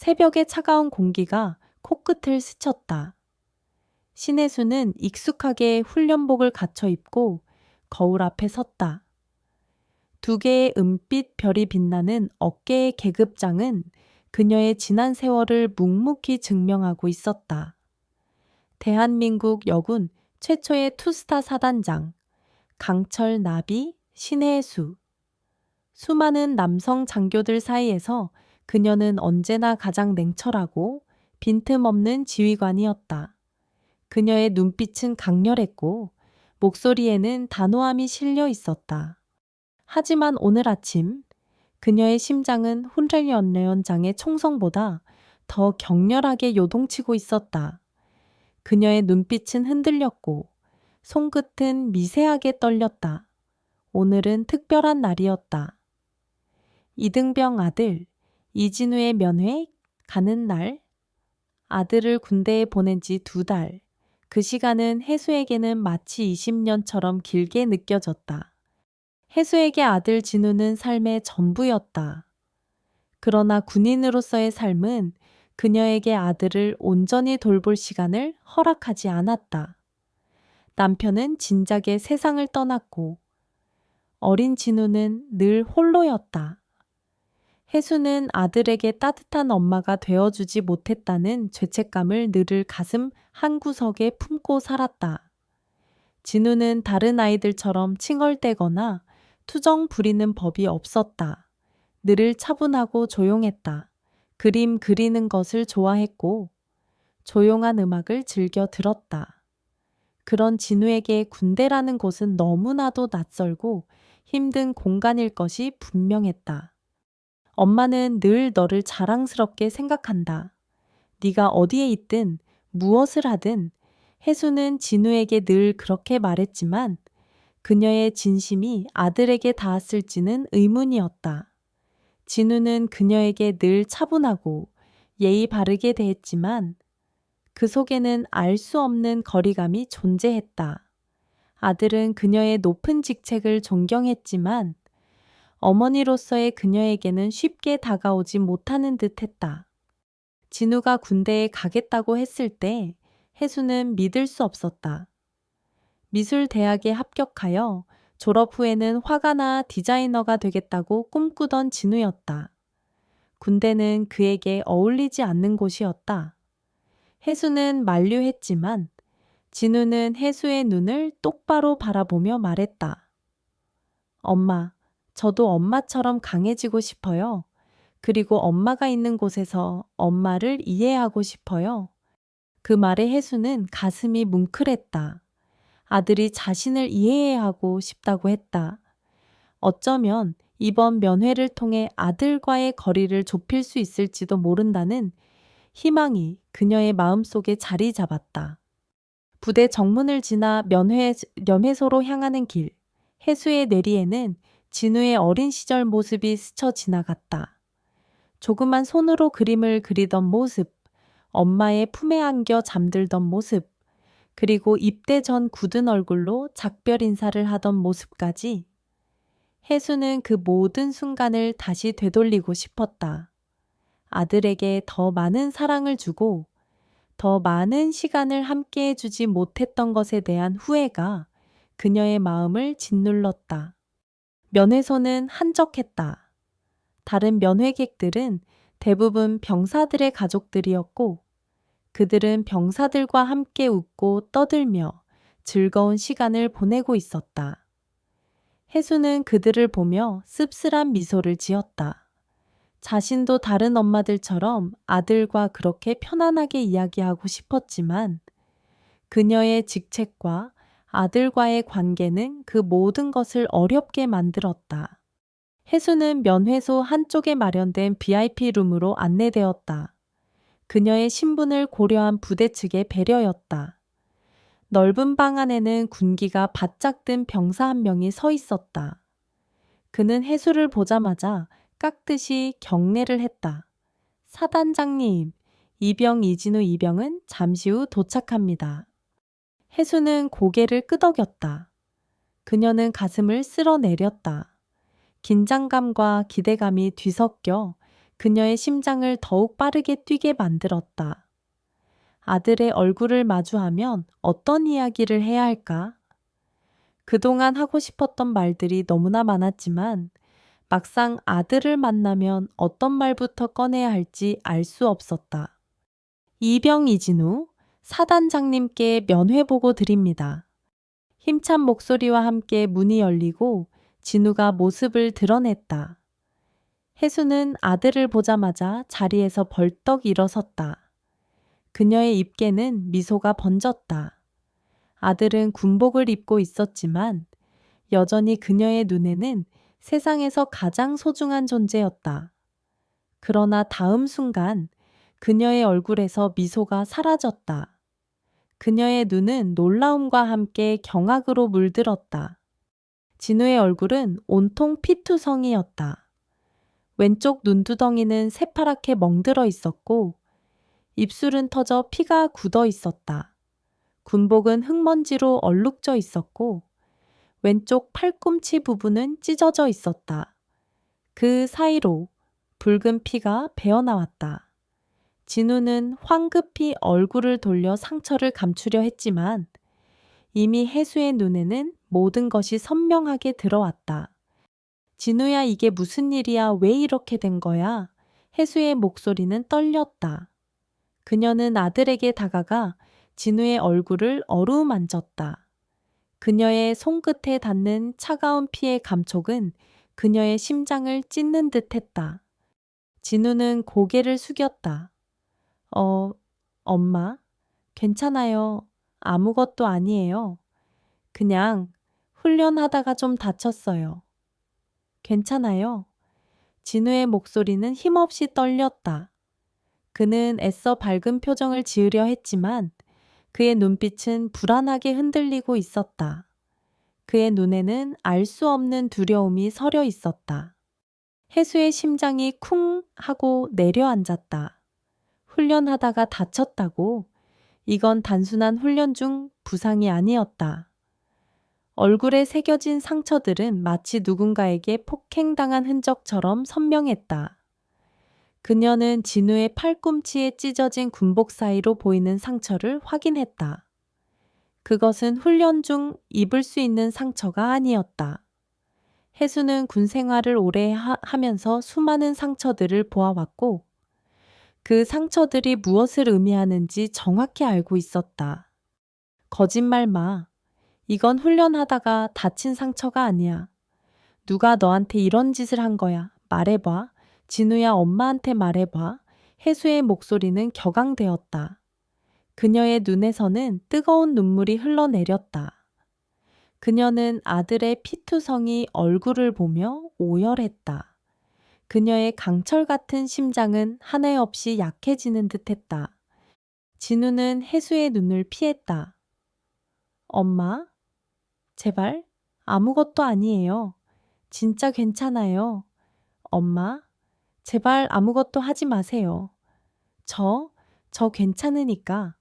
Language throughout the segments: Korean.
새벽의 차가운 공기가 코끝을 스쳤다. 신혜수는 익숙하게 훈련복을 갖춰 입고 거울 앞에 섰다. 두 개의 은빛 별이 빛나는 어깨의 계급장은 그녀의 지난 세월을 묵묵히 증명하고 있었다. 대한민국 여군 최초의 투스타 사단장, 강철 나비 신혜수. 수많은 남성 장교들 사이에서 그녀는 언제나 가장 냉철하고 빈틈없는 지휘관이었다. 그녀의 눈빛은 강렬했고 목소리에는 단호함이 실려 있었다. 하지만 오늘 아침 그녀의 심장은 훈련연장의 총성보다 더 격렬하게 요동치고 있었다. 그녀의 눈빛은 흔들렸고 손끝은 미세하게 떨렸다. 오늘은 특별한 날이었다. 이등병 아들 이진우의 면회 가는 날. 아들을 군대에 보낸 지 2달. 그 시간은 혜수에게는 마치 20년처럼 길게 느껴졌다. 혜수에게 아들 진우는 삶의 전부였다. 그러나 군인으로서의 삶은 그녀에게 아들을 온전히 돌볼 시간을 허락하지 않았다. 남편은 진작에 세상을 떠났고 어린 진우는 늘 홀로였다. 혜수는 아들에게 따뜻한 엄마가 되어주지 못했다는 죄책감을 늘 가슴 한구석에 품고 살았다. 진우는 다른 아이들처럼 칭얼대거나 투정 부리는 법이 없었다. 늘 차분하고 조용했다. 그림 그리는 것을 좋아했고 조용한 음악을 즐겨 들었다. 그런 진우에게 군대라는 곳은 너무나도 낯설고 힘든 공간일 것이 분명했다. 엄마는 늘 너를 자랑스럽게 생각한다. 네가 어디에 있든 무엇을 하든. 혜수는 진우에게 늘 그렇게 말했지만 그녀의 진심이 아들에게 닿았을지는 의문이었다. 진우는 그녀에게 늘 차분하고 예의 바르게 대했지만 그 속에는 알 수 없는 거리감이 존재했다. 아들은 그녀의 높은 직책을 존경했지만 어머니로서의 그녀에게는 쉽게 다가오지 못하는 듯했다. 진우가 군대에 가겠다고 했을 때 혜수는 믿을 수 없었다. 미술대학에 합격하여 졸업 후에는 화가나 디자이너가 되겠다고 꿈꾸던 진우였다. 군대는 그에게 어울리지 않는 곳이었다. 혜수는 만류했지만 진우는 혜수의 눈을 똑바로 바라보며 말했다. 엄마, 저도 엄마처럼 강해지고 싶어요. 그리고 엄마가 있는 곳에서 엄마를 이해하고 싶어요. 그 말에 혜수는 가슴이 뭉클했다. 아들이 자신을 이해해야 하고 싶다고 했다. 어쩌면 이번 면회를 통해 아들과의 거리를 좁힐 수 있을지도 모른다는 희망이 그녀의 마음속에 자리 잡았다. 부대 정문을 지나 면회소로 향하는 길. 혜수의 뇌리에는 진우의 어린 시절 모습이 스쳐 지나갔다. 조그만 손으로 그림을 그리던 모습, 엄마의 품에 안겨 잠들던 모습, 그리고 입대 전 굳은 얼굴로 작별 인사를 하던 모습까지. 혜수는 그 모든 순간을 다시 되돌리고 싶었다. 아들에게 더 많은 사랑을 주고 더 많은 시간을 함께 해주지 못했던 것에 대한 후회가 그녀의 마음을 짓눌렀다. 면회소는 한적했다. 다른 면회객들은 대부분 병사들의 가족들이었고 그들은 병사들과 함께 웃고 떠들며 즐거운 시간을 보내고 있었다. 혜수는 그들을 보며 씁쓸한 미소를 지었다. 자신도 다른 엄마들처럼 아들과 그렇게 편안하게 이야기하고 싶었지만 그녀의 직책과 아들과의 관계는 그 모든 것을 어렵게 만들었다. 혜수는 면회소 한쪽에 마련된 VIP 룸으로 안내되었다. 그녀의 신분을 고려한 부대 측의 배려였다. 넓은 방 안에는 군기가 바짝 든 병사 한 명이 서 있었다. 그는 혜수를 보자마자 깍듯이 경례를 했다. 사단장님, 이병 이진우 이병은 잠시 후 도착합니다. 혜수는 고개를 끄덕였다. 그녀는 가슴을 쓸어내렸다. 긴장감과 기대감이 뒤섞여 그녀의 심장을 더욱 빠르게 뛰게 만들었다. 아들의 얼굴을 마주하면 어떤 이야기를 해야 할까? 그동안 하고 싶었던 말들이 너무나 많았지만 막상 아들을 만나면 어떤 말부터 꺼내야 할지 알 수 없었다. 이병이진 후 사단장님께 면회보고 드립니다. 힘찬 목소리와 함께 문이 열리고 진우가 모습을 드러냈다. 혜수는 아들을 보자마자 자리에서 벌떡 일어섰다. 그녀의 입계는 미소가 번졌다. 아들은 군복을 입고 있었지만 여전히 그녀의 눈에는 세상에서 가장 소중한 존재였다. 그러나 다음 순간 그녀의 얼굴에서 미소가 사라졌다. 그녀의 눈은 놀라움과 함께 경악으로 물들었다. 진우의 얼굴은 온통 피투성이었다. 왼쪽 눈두덩이는 새파랗게 멍들어 있었고 입술은 터져 피가 굳어 있었다. 군복은 흙먼지로 얼룩져 있었고 왼쪽 팔꿈치 부분은 찢어져 있었다. 그 사이로 붉은 피가 배어나왔다. 진우는 황급히 얼굴을 돌려 상처를 감추려 했지만 이미 혜수의 눈에는 모든 것이 선명하게 들어왔다. 진우야, 이게 무슨 일이야? 왜 이렇게 된 거야? 혜수의 목소리는 떨렸다. 그녀는 아들에게 다가가 진우의 얼굴을 어루만졌다. 그녀의 손끝에 닿는 차가운 피의 감촉은 그녀의 심장을 찢는 듯 했다. 진우는 고개를 숙였다. 엄마, 괜찮아요. 아무것도 아니에요. 그냥 훈련하다가 좀 다쳤어요. 괜찮아요. 진우의 목소리는 힘없이 떨렸다. 그는 애써 밝은 표정을 지으려 했지만 그의 눈빛은 불안하게 흔들리고 있었다. 그의 눈에는 알 수 없는 두려움이 서려 있었다. 혜수의 심장이 쿵 하고 내려앉았다. 훈련하다가 다쳤다고? 이건 단순한 훈련 중 부상이 아니었다. 얼굴에 새겨진 상처들은 마치 누군가에게 폭행당한 흔적처럼 선명했다. 그녀는 진우의 팔꿈치에 찢어진 군복 사이로 보이는 상처를 확인했다. 그것은 훈련 중 입을 수 있는 상처가 아니었다. 혜수는 군 생활을 오래 하면서 수많은 상처들을 보아왔고 그 상처들이 무엇을 의미하는지 정확히 알고 있었다. 거짓말 마. 이건 훈련하다가 다친 상처가 아니야. 누가 너한테 이런 짓을 한 거야. 말해봐. 진우야, 엄마한테 말해봐. 혜수의 목소리는 격앙되었다. 그녀의 눈에서는 뜨거운 눈물이 흘러내렸다. 그녀는 아들의 피투성이 얼굴을 보며 오열했다. 그녀의 강철 같은 심장은 하나 없이 약해지는 듯했다. 진우는 혜수의 눈을 피했다. 엄마, 제발 아무것도 아니에요. 진짜 괜찮아요. 엄마, 제발 아무것도 하지 마세요. 저 괜찮으니까.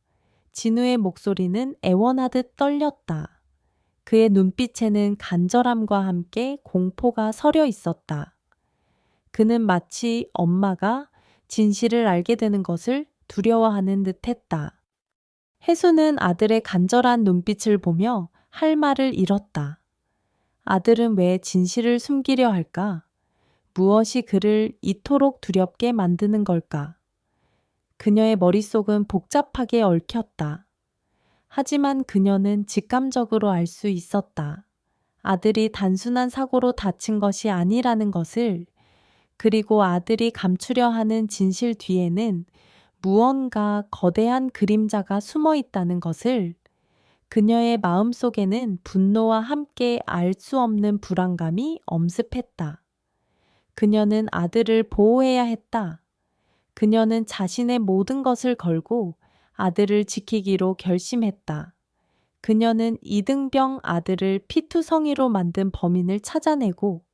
진우의 목소리는 애원하듯 떨렸다. 그의 눈빛에는 간절함과 함께 공포가 서려 있었다. 그는 마치 엄마가 진실을 알게 되는 것을 두려워하는 듯 했다. 혜수는 아들의 간절한 눈빛을 보며 할 말을 잃었다. 아들은 왜 진실을 숨기려 할까? 무엇이 그를 이토록 두렵게 만드는 걸까? 그녀의 머릿속은 복잡하게 얽혔다. 하지만 그녀는 직감적으로 알 수 있었다. 아들이 단순한 사고로 다친 것이 아니라는 것을, 그리고 아들이 감추려 하는 진실 뒤에는 무언가 거대한 그림자가 숨어 있다는 것을. 그녀의 마음속에는 분노와 함께 알 수 없는 불안감이 엄습했다. 그녀는 아들을 보호해야 했다. 그녀는 자신의 모든 것을 걸고 아들을 지키기로 결심했다. 그녀는 이등병 아들을 피투성이로 만든 범인을 찾아내고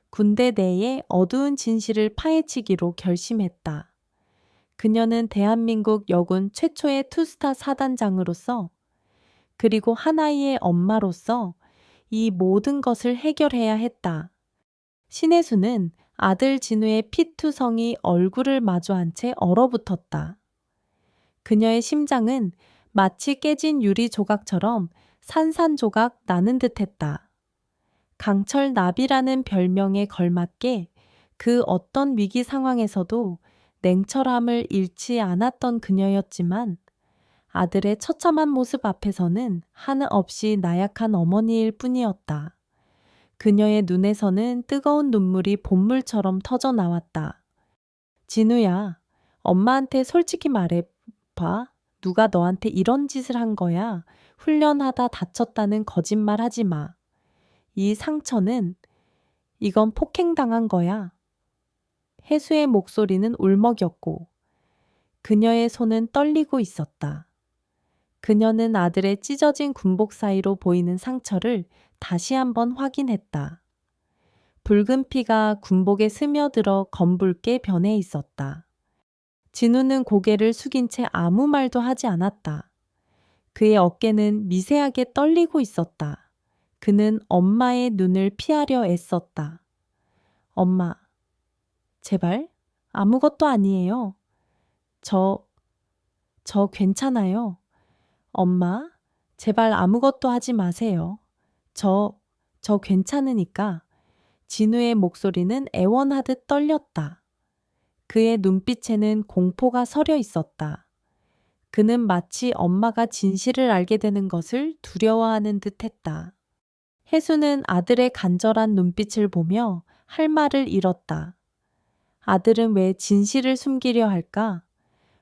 군대 내의 어두운 진실을 파헤치기로 결심했다. 그녀는 대한민국 여군 최초의 투스타 사단장으로서 그리고 하나의 엄마로서 이 모든 것을 해결해야 했다. 신혜수는 아들 진우의 피투성이 얼굴을 마주한 채 얼어붙었다. 그녀의 심장은 마치 깨진 유리 조각처럼 산산조각 나는 듯했다. 강철 나비라는 별명에 걸맞게 그 어떤 위기 상황에서도 냉철함을 잃지 않았던 그녀였지만 아들의 처참한 모습 앞에서는 한없이 나약한 어머니일 뿐이었다. 그녀의 눈에서는 뜨거운 눈물이 본물처럼 터져 나왔다. 진우야, 엄마한테 솔직히 말해봐. 누가 너한테 이런 짓을 한 거야? 훈련하다 다쳤다는 거짓말 하지 마. 이 상처는 이건 폭행당한 거야. 혜수의 목소리는 울먹였고 그녀의 손은 떨리고 있었다. 그녀는 아들의 찢어진 군복 사이로 보이는 상처를 다시 한번 확인했다. 붉은 피가 군복에 스며들어 검붉게 변해 있었다. 진우는 고개를 숙인 채 아무 말도 하지 않았다. 그의 어깨는 미세하게 떨리고 있었다. 그는 엄마의 눈을 피하려 애썼다. 엄마, 제발 아무것도 아니에요. 저 괜찮아요. 엄마, 제발 아무것도 하지 마세요. 저 괜찮으니까. 진우의 목소리는 애원하듯 떨렸다. 그의 눈빛에는 공포가 서려 있었다. 그는 마치 엄마가 진실을 알게 되는 것을 두려워하는 듯 했다. 혜수는 아들의 간절한 눈빛을 보며 할 말을 잃었다. 아들은 왜 진실을 숨기려 할까?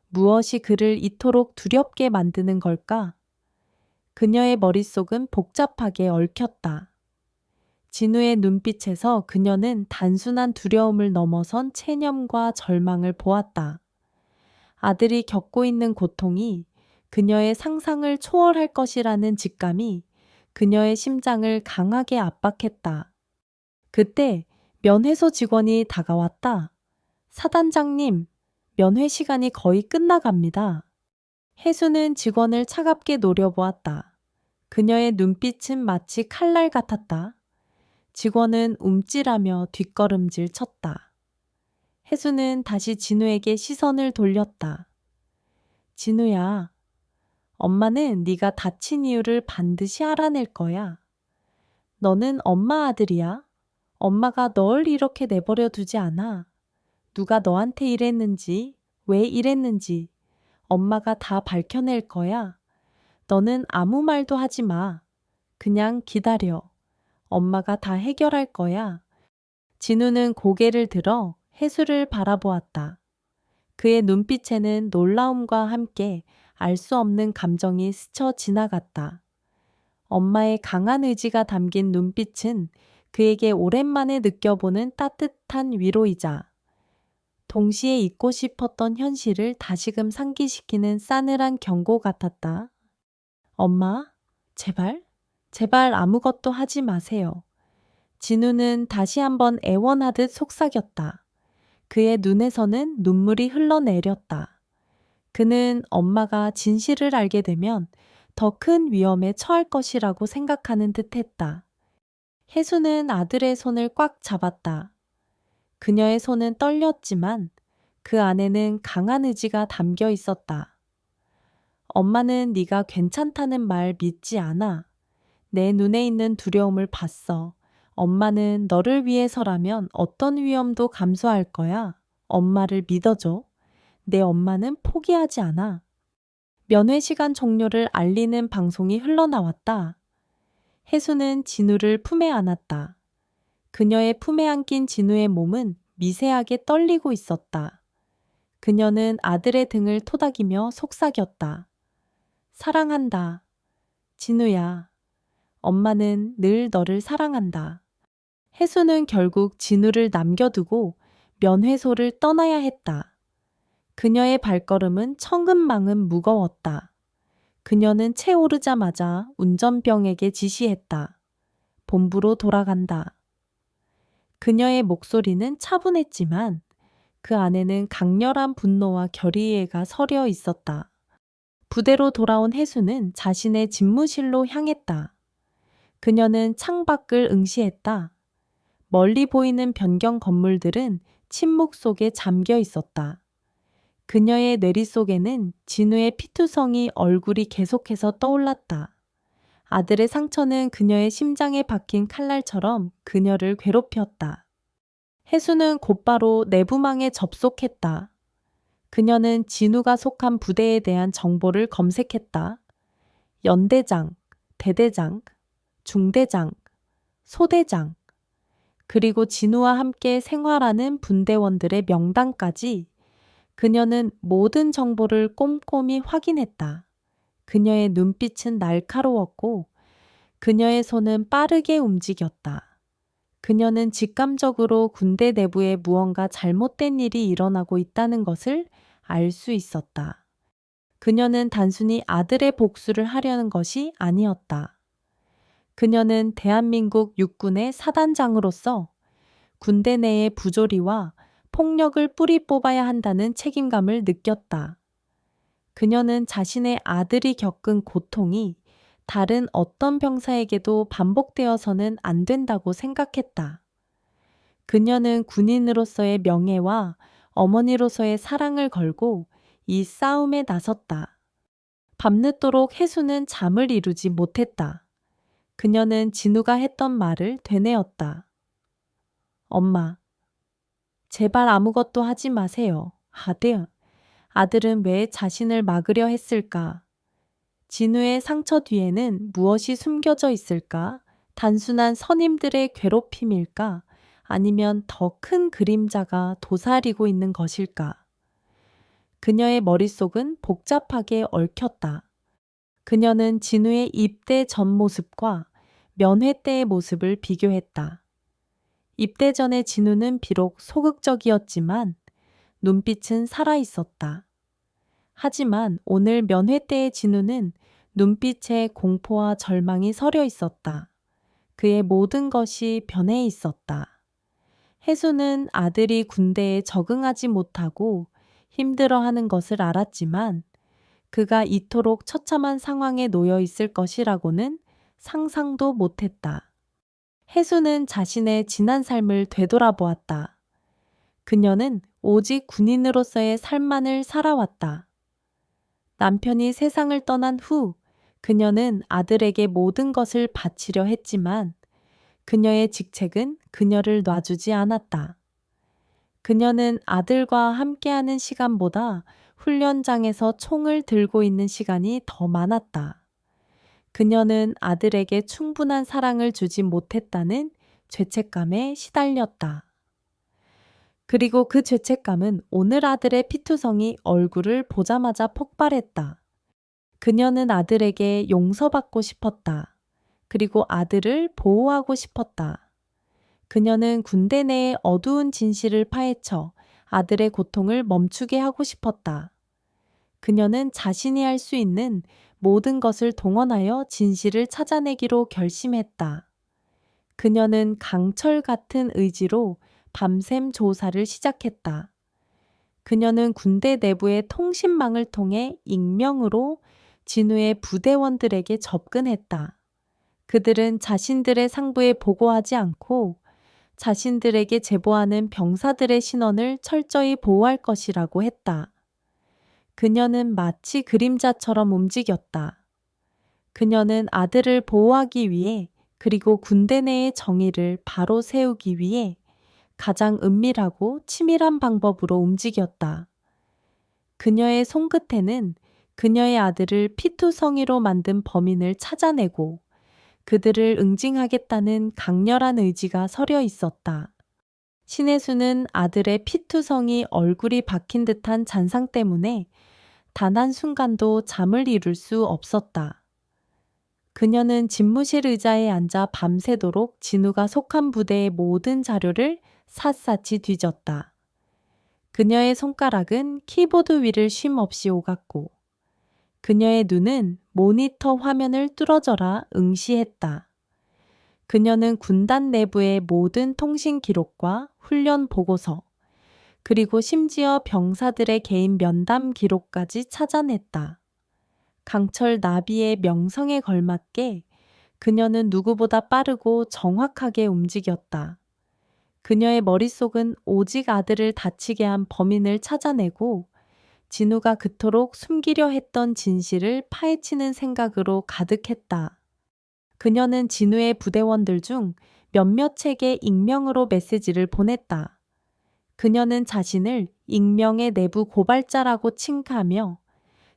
무엇이 그를 이토록 두렵게 만드는 걸까? 그녀의 머릿속은 복잡하게 얽혔다. 진우의 눈빛에서 그녀는 단순한 두려움을 넘어선 체념과 절망을 보았다. 아들이 겪고 있는 고통이 그녀의 상상을 초월할 것이라는 직감이 그녀의 심장을 강하게 압박했다. 그때 면회소 직원이 다가왔다. 사단장님, 면회 시간이 거의 끝나갑니다. 혜수는 직원을 차갑게 노려보았다. 그녀의 눈빛은 마치 칼날 같았다. 직원은 움찔하며 뒷걸음질 쳤다. 혜수는 다시 진우에게 시선을 돌렸다. 진우야, 엄마는 네가 다친 이유를 반드시 알아낼 거야. 너는 엄마 아들이야. 엄마가 널 이렇게 내버려 두지 않아. 누가 너한테 이랬는지, 왜 이랬는지 엄마가 다 밝혀낼 거야. 너는 아무 말도 하지 마. 그냥 기다려. 엄마가 다 해결할 거야. 진우는 고개를 들어 혜수를 바라보았다. 그의 눈빛에는 놀라움과 함께 알 수 없는 감정이 스쳐 지나갔다. 엄마의 강한 의지가 담긴 눈빛은 그에게 오랜만에 느껴보는 따뜻한 위로이자 동시에 잊고 싶었던 현실을 다시금 상기시키는 싸늘한 경고 같았다. 엄마, 제발 아무것도 하지 마세요. 진우는 다시 한번 애원하듯 속삭였다. 그의 눈에서는 눈물이 흘러내렸다. 그는 엄마가 진실을 알게 되면 더 큰 위험에 처할 것이라고 생각하는 듯 했다. 혜수는 아들의 손을 꽉 잡았다. 그녀의 손은 떨렸지만 그 안에는 강한 의지가 담겨 있었다. 엄마는 네가 괜찮다는 말 믿지 않아. 내 눈에 있는 두려움을 봤어. 엄마는 너를 위해서라면 어떤 위험도 감수할 거야. 엄마를 믿어줘. 내 엄마는 포기하지 않아. 면회 시간 종료를 알리는 방송이 흘러나왔다. 혜수는 진우를 품에 안았다. 그녀의 품에 안긴 진우의 몸은 미세하게 떨리고 있었다. 그녀는 아들의 등을 토닥이며 속삭였다. 사랑한다. 진우야. 엄마는 늘 너를 사랑한다. 혜수는 결국 진우를 남겨두고 면회소를 떠나야 했다. 그녀의 발걸음은 천근만근 무거웠다. 그녀는 채오르자마자 운전병에게 지시했다. 본부로 돌아간다. 그녀의 목소리는 차분했지만 그 안에는 강렬한 분노와 결의가 서려 있었다. 부대로 돌아온 혜수는 자신의 집무실로 향했다. 그녀는 창밖을 응시했다. 멀리 보이는 변경 건물들은 침묵 속에 잠겨 있었다. 그녀의 뇌리 속에는 진우의 피투성이 얼굴이 계속해서 떠올랐다. 아들의 상처는 그녀의 심장에 박힌 칼날처럼 그녀를 괴롭혔다. 혜수는 곧바로 내부망에 접속했다. 그녀는 진우가 속한 부대에 대한 정보를 검색했다. 연대장, 대대장, 중대장, 소대장, 그리고 진우와 함께 생활하는 분대원들의 명단까지 그녀는 모든 정보를 꼼꼼히 확인했다. 그녀의 눈빛은 날카로웠고 그녀의 손은 빠르게 움직였다. 그녀는 직감적으로 군대 내부에 무언가 잘못된 일이 일어나고 있다는 것을 알 수 있었다. 그녀는 단순히 아들의 복수를 하려는 것이 아니었다. 그녀는 대한민국 육군의 사단장으로서 군대 내의 부조리와 폭력을 뿌리 뽑아야 한다는 책임감을 느꼈다. 그녀는 자신의 아들이 겪은 고통이 다른 어떤 병사에게도 반복되어서는 안 된다고 생각했다. 그녀는 군인으로서의 명예와 어머니로서의 사랑을 걸고 이 싸움에 나섰다. 밤늦도록 혜수는 잠을 이루지 못했다. 그녀는 진우가 했던 말을 되뇌었다. 엄마, 제발 아무것도 하지 마세요. 아들은 왜 자신을 막으려 했을까? 진우의 상처 뒤에는 무엇이 숨겨져 있을까? 단순한 선임들의 괴롭힘일까? 아니면 더 큰 그림자가 도사리고 있는 것일까? 그녀의 머릿속은 복잡하게 얽혔다. 그녀는 진우의 입대 전 모습과 면회 때의 모습을 비교했다. 입대 전의 진우는 비록 소극적이었지만 눈빛은 살아있었다. 하지만 오늘 면회 때의 진우는 눈빛에 공포와 절망이 서려 있었다. 그의 모든 것이 변해 있었다. 혜수는 아들이 군대에 적응하지 못하고 힘들어하는 것을 알았지만 그가 이토록 처참한 상황에 놓여 있을 것이라고는 상상도 못했다. 혜수는 자신의 지난 삶을 되돌아보았다. 그녀는 오직 군인으로서의 삶만을 살아왔다. 남편이 세상을 떠난 후 그녀는 아들에게 모든 것을 바치려 했지만 그녀의 직책은 그녀를 놔주지 않았다. 그녀는 아들과 함께하는 시간보다 훈련장에서 총을 들고 있는 시간이 더 많았다. 그녀는 아들에게 충분한 사랑을 주지 못했다는 죄책감에 시달렸다. 그리고 그 죄책감은 오늘 아들의 피투성이 얼굴을 보자마자 폭발했다. 그녀는 아들에게 용서받고 싶었다. 그리고 아들을 보호하고 싶었다. 그녀는 군대 내의 어두운 진실을 파헤쳐 아들의 고통을 멈추게 하고 싶었다. 그녀는 자신이 할 수 있는 모든 것을 동원하여 진실을 찾아내기로 결심했다. 그녀는 강철 같은 의지로 밤샘 조사를 시작했다. 그녀는 군대 내부의 통신망을 통해 익명으로 진우의 부대원들에게 접근했다. 그들은 자신들의 상부에 보고하지 않고 자신들에게 제보하는 병사들의 신원을 철저히 보호할 것이라고 했다. 그녀는 마치 그림자처럼 움직였다. 그녀는 아들을 보호하기 위해 그리고 군대 내의 정의를 바로 세우기 위해 가장 은밀하고 치밀한 방법으로 움직였다. 그녀의 손끝에는 그녀의 아들을 피투성이로 만든 범인을 찾아내고 그들을 응징하겠다는 강렬한 의지가 서려 있었다. 신혜수는 아들의 피투성이 얼굴이 박힌 듯한 잔상 때문에 단 한순간도 잠을 이룰 수 없었다. 그녀는 집무실 의자에 앉아 밤새도록 진우가 속한 부대의 모든 자료를 샅샅이 뒤졌다. 그녀의 손가락은 키보드 위를 쉼없이 오갔고 그녀의 눈은 모니터 화면을 뚫어져라 응시했다. 그녀는 군단 내부의 모든 통신 기록과 훈련 보고서, 그리고 심지어 병사들의 개인 면담 기록까지 찾아냈다. 강철 나비의 명성에 걸맞게 그녀는 누구보다 빠르고 정확하게 움직였다. 그녀의 머릿속은 오직 아들을 다치게 한 범인을 찾아내고 진우가 그토록 숨기려 했던 진실을 파헤치는 생각으로 가득했다. 그녀는 진우의 부대원들 중 몇몇에게 익명으로 메시지를 보냈다. 그녀는 자신을 익명의 내부 고발자라고 칭하며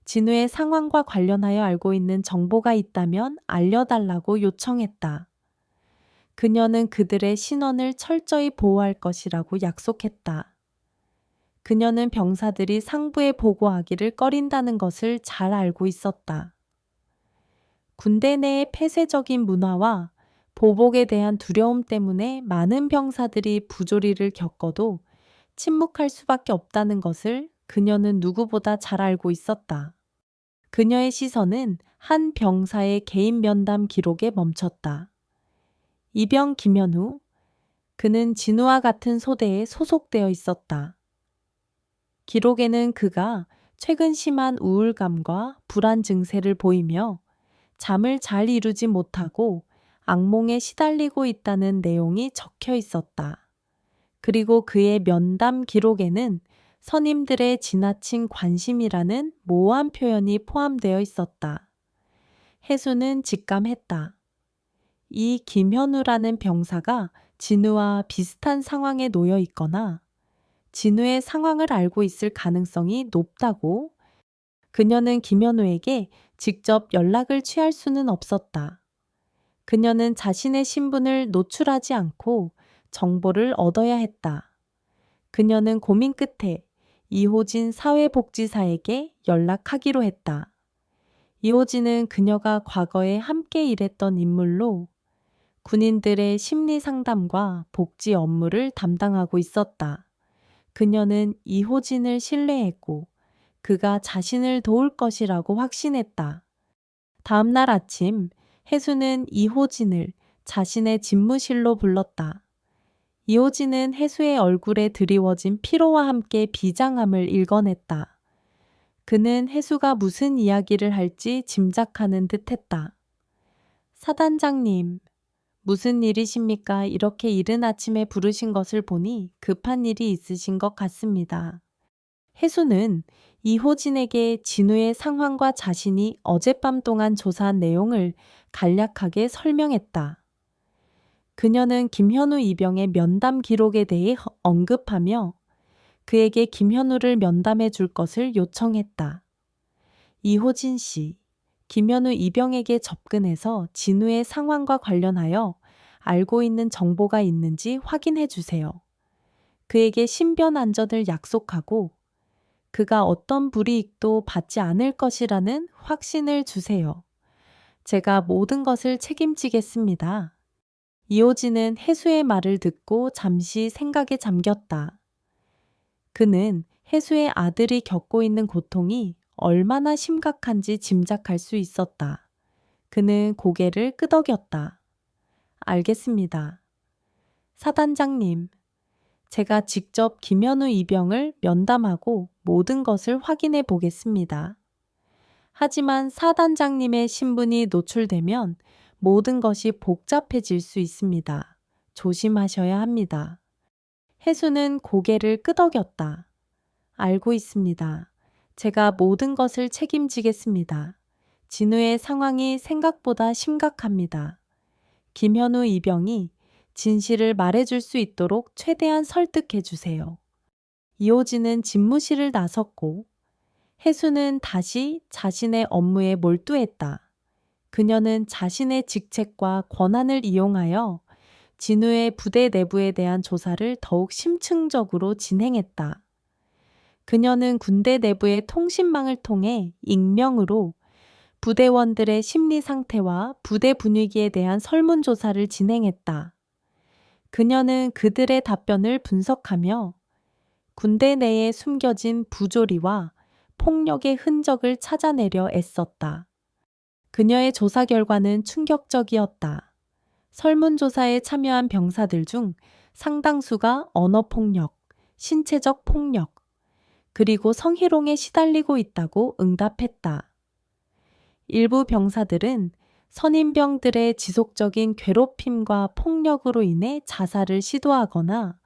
진우의 상황과 관련하여 알고 있는 정보가 있다면 알려달라고 요청했다. 그녀는 그들의 신원을 철저히 보호할 것이라고 약속했다. 그녀는 병사들이 상부에 보고하기를 꺼린다는 것을 잘 알고 있었다. 군대 내의 폐쇄적인 문화와 보복에 대한 두려움 때문에 많은 병사들이 부조리를 겪어도 침묵할 수밖에 없다는 것을 그녀는 누구보다 잘 알고 있었다. 그녀의 시선은 한 병사의 개인 면담 기록에 멈췄다. 이병 김현우, 그는 진우와 같은 소대에 소속되어 있었다. 기록에는 그가 최근 심한 우울감과 불안 증세를 보이며 잠을 잘 이루지 못하고 악몽에 시달리고 있다는 내용이 적혀 있었다. 그리고 그의 면담 기록에는 선임들의 지나친 관심이라는 모호한 표현이 포함되어 있었다. 해수는 직감했다. 이 김현우라는 병사가 진우와 비슷한 상황에 놓여 있거나 진우의 상황을 알고 있을 가능성이 높다고. 그녀는 김현우에게 직접 연락을 취할 수는 없었다. 그녀는 자신의 신분을 노출하지 않고 정보를 얻어야 했다. 그녀는 고민 끝에 이호진 사회복지사에게 연락하기로 했다. 이호진은 그녀가 과거에 함께 일했던 인물로 군인들의 심리 상담과 복지 업무를 담당하고 있었다. 그녀는 이호진을 신뢰했고 그가 자신을 도울 것이라고 확신했다. 다음 날 아침 해수는 이호진을 자신의 집무실로 불렀다. 이호진은 해수의 얼굴에 드리워진 피로와 함께 비장함을 읽어냈다. 그는 해수가 무슨 이야기를 할지 짐작하는 듯했다. 사단장님, 무슨 일이십니까? 이렇게 이른 아침에 부르신 것을 보니 급한 일이 있으신 것 같습니다. 해수는 이호진에게 진우의 상황과 자신이 어젯밤 동안 조사한 내용을 간략하게 설명했다. 그녀는 김현우 이병의 면담 기록에 대해 언급하며 그에게 김현우를 면담해 줄 것을 요청했다. 이호진 씨, 김현우 이병에게 접근해서 진우의 상황과 관련하여 알고 있는 정보가 있는지 확인해 주세요. 그에게 신변 안전을 약속하고 그가 어떤 불이익도 받지 않을 것이라는 확신을 주세요. 제가 모든 것을 책임지겠습니다. 이호진은 해수의 말을 듣고 잠시 생각에 잠겼다. 그는 해수의 아들이 겪고 있는 고통이 얼마나 심각한지 짐작할 수 있었다. 그는 고개를 끄덕였다. 알겠습니다. 사단장님, 제가 직접 김현우 이병을 면담하고 모든 것을 확인해 보겠습니다. 하지만 사단장님의 신분이 노출되면 모든 것이 복잡해질 수 있습니다. 조심하셔야 합니다. 해수는 고개를 끄덕였다. 알고 있습니다. 제가 모든 것을 책임지겠습니다. 진우의 상황이 생각보다 심각합니다. 김현우 이병이 진실을 말해줄 수 있도록 최대한 설득해 주세요. 이호진은 집무실을 나섰고 해수는 다시 자신의 업무에 몰두했다. 그녀는 자신의 직책과 권한을 이용하여 진우의 부대 내부에 대한 조사를 더욱 심층적으로 진행했다. 그녀는 군대 내부의 통신망을 통해 익명으로 부대원들의 심리 상태와 부대 분위기에 대한 설문조사를 진행했다. 그녀는 그들의 답변을 분석하며 군대 내에 숨겨진 부조리와 폭력의 흔적을 찾아내려 애썼다. 그녀의 조사 결과는 충격적이었다. 설문조사에 참여한 병사들 중 상당수가 언어폭력, 신체적 폭력, 그리고 성희롱에 시달리고 있다고 응답했다. 일부 병사들은 선임병들의 지속적인 괴롭힘과 폭력으로 인해 자살을 시도하거나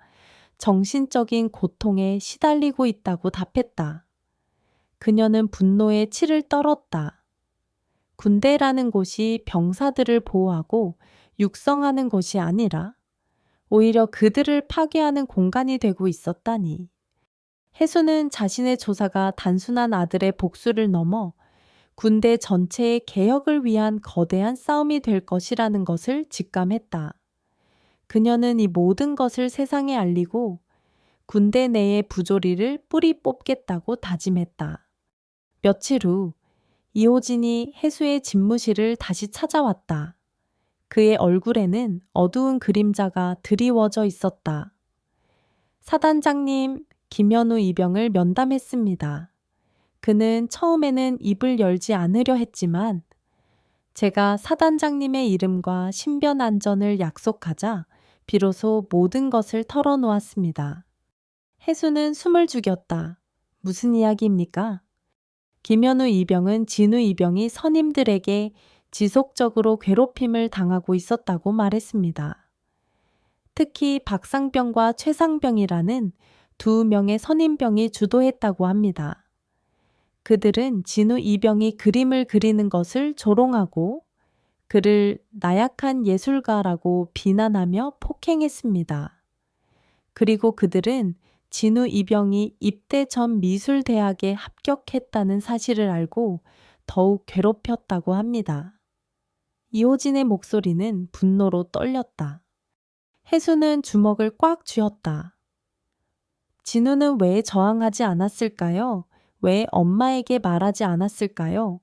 정신적인 고통에 시달리고 있다고 답했다. 그녀는 분노에 치를 떨었다. 군대라는 곳이 병사들을 보호하고 육성하는 곳이 아니라 오히려 그들을 파괴하는 공간이 되고 있었다니. 해수는 자신의 조사가 단순한 아들의 복수를 넘어 군대 전체의 개혁을 위한 거대한 싸움이 될 것이라는 것을 직감했다. 그녀는 이 모든 것을 세상에 알리고 군대 내의 부조리를 뿌리 뽑겠다고 다짐했다. 며칠 후 이호진이 해수의 집무실을 다시 찾아왔다. 그의 얼굴에는 어두운 그림자가 드리워져 있었다. 사단장님, 김현우 이병을 면담했습니다. 그는 처음에는 입을 열지 않으려 했지만 제가 사단장님의 이름과 신변 안전을 약속하자 비로소 모든 것을 털어놓았습니다. 해수는 숨을 죽였다. 무슨 이야기입니까? 김현우 이병은 진우 이병이 선임들에게 지속적으로 괴롭힘을 당하고 있었다고 말했습니다. 특히 박상병과 최상병이라는 두 명의 선임병이 주도했다고 합니다. 그들은 진우 이병이 그림을 그리는 것을 조롱하고 그를 나약한 예술가라고 비난하며 폭행했습니다. 그리고 그들은 진우 이병이 입대 전 미술대학에 합격했다는 사실을 알고 더욱 괴롭혔다고 합니다. 이호진의 목소리는 분노로 떨렸다. 해수는 주먹을 꽉 쥐었다. 진우는 왜 저항하지 않았을까요? 왜 엄마에게 말하지 않았을까요?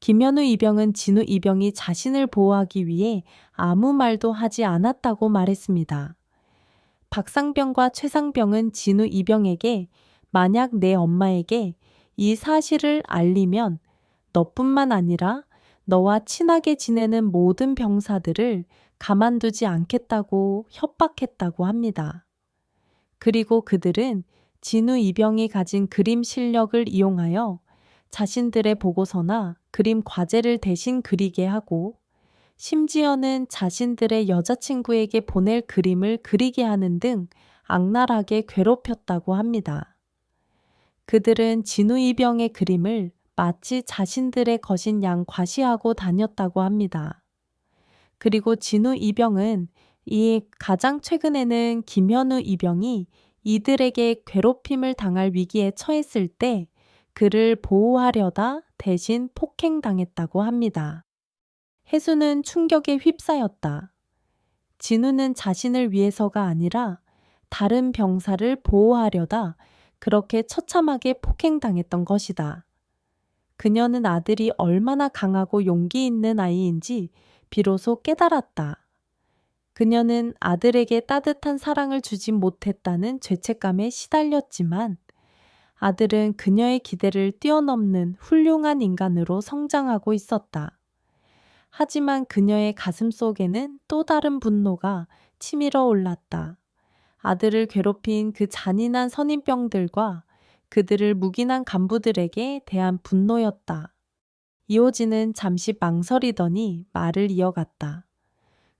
김현우 이병은 진우 이병이 자신을 보호하기 위해 아무 말도 하지 않았다고 말했습니다. 박상병과 최상병은 진우 이병에게 만약 내 엄마에게 이 사실을 알리면 너뿐만 아니라 너와 친하게 지내는 모든 병사들을 가만두지 않겠다고 협박했다고 합니다. 그리고 그들은 진우 이병이 가진 그림 실력을 이용하여 자신들의 보고서나 그림 과제를 대신 그리게 하고 심지어는 자신들의 여자친구에게 보낼 그림을 그리게 하는 등 악랄하게 괴롭혔다고 합니다. 그들은 진우 이병의 그림을 마치 자신들의 것인 양 과시하고 다녔다고 합니다. 그리고 진우 이병은 이 가장 최근에는 김현우 이병이 이들에게 괴롭힘을 당할 위기에 처했을 때 그를 보호하려다 대신 폭행당했다고 합니다. 해수는 충격에 휩싸였다. 진우는 자신을 위해서가 아니라 다른 병사를 보호하려다 그렇게 처참하게 폭행당했던 것이다. 그녀는 아들이 얼마나 강하고 용기 있는 아이인지 비로소 깨달았다. 그녀는 아들에게 따뜻한 사랑을 주지 못했다는 죄책감에 시달렸지만 아들은 그녀의 기대를 뛰어넘는 훌륭한 인간으로 성장하고 있었다. 하지만 그녀의 가슴 속에는 또 다른 분노가 치밀어 올랐다. 아들을 괴롭힌 그 잔인한 선임병들과 그들을 묵인한 간부들에게 대한 분노였다. 이호진은 잠시 망설이더니 말을 이어갔다.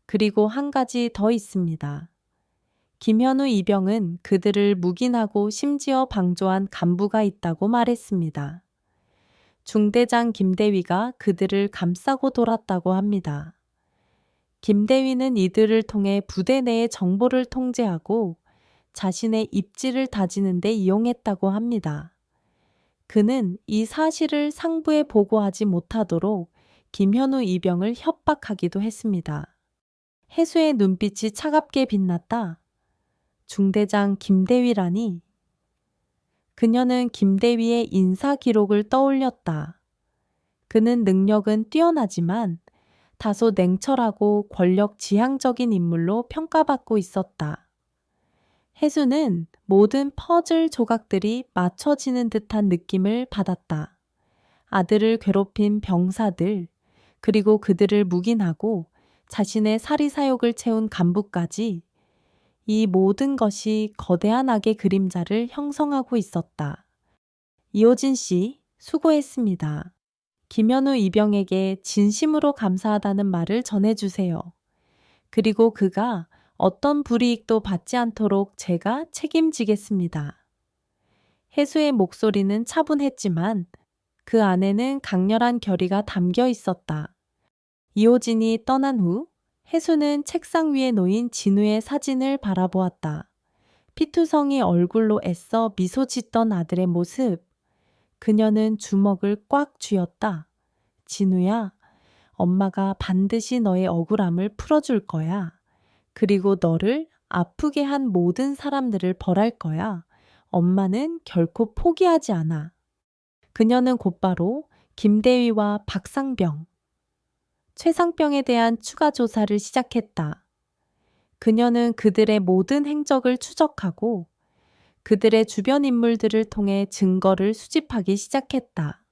그리고 한 가지 더 있습니다. 김현우 이병은 그들을 묵인하고 심지어 방조한 간부가 있다고 말했습니다. 중대장 김대위가 그들을 감싸고 돌았다고 합니다. 김대위는 이들을 통해 부대 내의 정보를 통제하고 자신의 입지를 다지는 데 이용했다고 합니다. 그는 이 사실을 상부에 보고하지 못하도록 김현우 이병을 협박하기도 했습니다. 해수의 눈빛이 차갑게 빛났다. 중대장 김대위라니. 그녀는 김대위의 인사 기록을 떠올렸다. 그는 능력은 뛰어나지만 다소 냉철하고 권력 지향적인 인물로 평가받고 있었다. 해수는 모든 퍼즐 조각들이 맞춰지는 듯한 느낌을 받았다. 아들을 괴롭힌 병사들, 그리고 그들을 묵인하고 자신의 사리사욕을 채운 간부까지 이 모든 것이 거대한 악의 그림자를 형성하고 있었다. 이호진 씨, 수고했습니다. 김현우 이병에게 진심으로 감사하다는 말을 전해주세요. 그리고 그가 어떤 불이익도 받지 않도록 제가 책임지겠습니다. 혜수의 목소리는 차분했지만 그 안에는 강렬한 결의가 담겨 있었다. 이호진이 떠난 후 혜수는 책상 위에 놓인 진우의 사진을 바라보았다. 피투성이 얼굴로 애써 미소 짓던 아들의 모습. 그녀는 주먹을 꽉 쥐었다. 진우야, 엄마가 반드시 너의 억울함을 풀어줄 거야. 그리고 너를 아프게 한 모든 사람들을 벌할 거야. 엄마는 결코 포기하지 않아. 그녀는 곧바로 김대위와 박상병, 최상병에 대한 추가 조사를 시작했다. 그녀는 그들의 모든 행적을 추적하고 그들의 주변 인물들을 통해 증거를 수집하기 시작했다.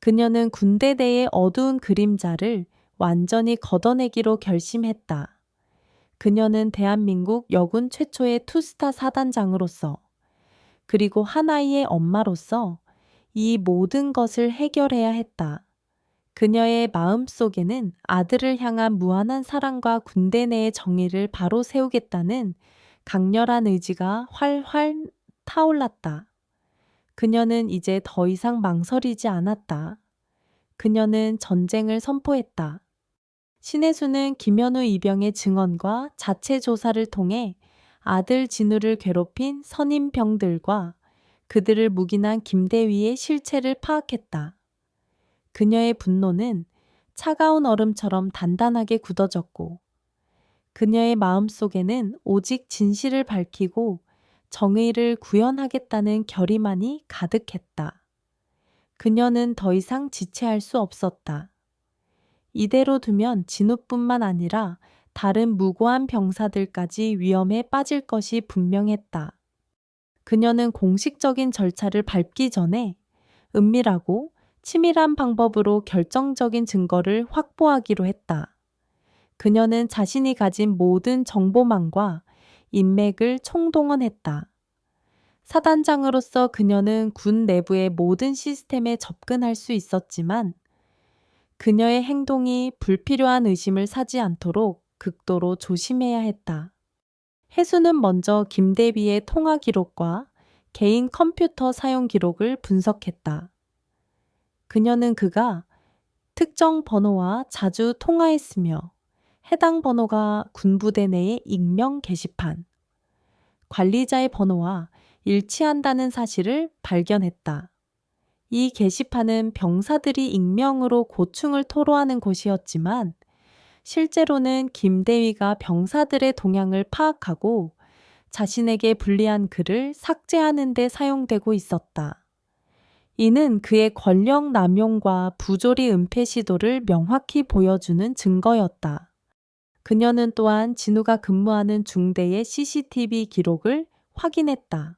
그녀는 군대 내의 어두운 그림자를 완전히 걷어내기로 결심했다. 그녀는 대한민국 여군 최초의 투스타 사단장으로서 그리고 한 아이의 엄마로서 이 모든 것을 해결해야 했다. 그녀의 마음속에는 아들을 향한 무한한 사랑과 군대 내의 정의를 바로 세우겠다는 강렬한 의지가 활활 타올랐다. 그녀는 이제 더 이상 망설이지 않았다. 그녀는 전쟁을 선포했다. 신혜수는 김현우 이병의 증언과 자체 조사를 통해 아들 진우를 괴롭힌 선임병들과 그들을 묵인한 김대위의 실체를 파악했다. 그녀의 분노는 차가운 얼음처럼 단단하게 굳어졌고 그녀의 마음속에는 오직 진실을 밝히고 정의를 구현하겠다는 결의만이 가득했다. 그녀는 더 이상 지체할 수 없었다. 이대로 두면 진우뿐만 아니라 다른 무고한 병사들까지 위험에 빠질 것이 분명했다. 그녀는 공식적인 절차를 밟기 전에 은밀하고 치밀한 방법으로 결정적인 증거를 확보하기로 했다. 그녀는 자신이 가진 모든 정보망과 인맥을 총동원했다. 사단장으로서 그녀는 군 내부의 모든 시스템에 접근할 수 있었지만 그녀의 행동이 불필요한 의심을 사지 않도록 극도로 조심해야 했다. 혜수는 먼저 김대비의 통화 기록과 개인 컴퓨터 사용 기록을 분석했다. 그녀는 그가 특정 번호와 자주 통화했으며 해당 번호가 군부대 내의 익명 게시판, 관리자의 번호와 일치한다는 사실을 발견했다. 이 게시판은 병사들이 익명으로 고충을 토로하는 곳이었지만 실제로는 김대위가 병사들의 동향을 파악하고 자신에게 불리한 글을 삭제하는 데 사용되고 있었다. 이는 그의 권력 남용과 부조리 은폐 시도를 명확히 보여주는 증거였다. 그녀는 또한 진우가 근무하는 중대의 CCTV 기록을 확인했다.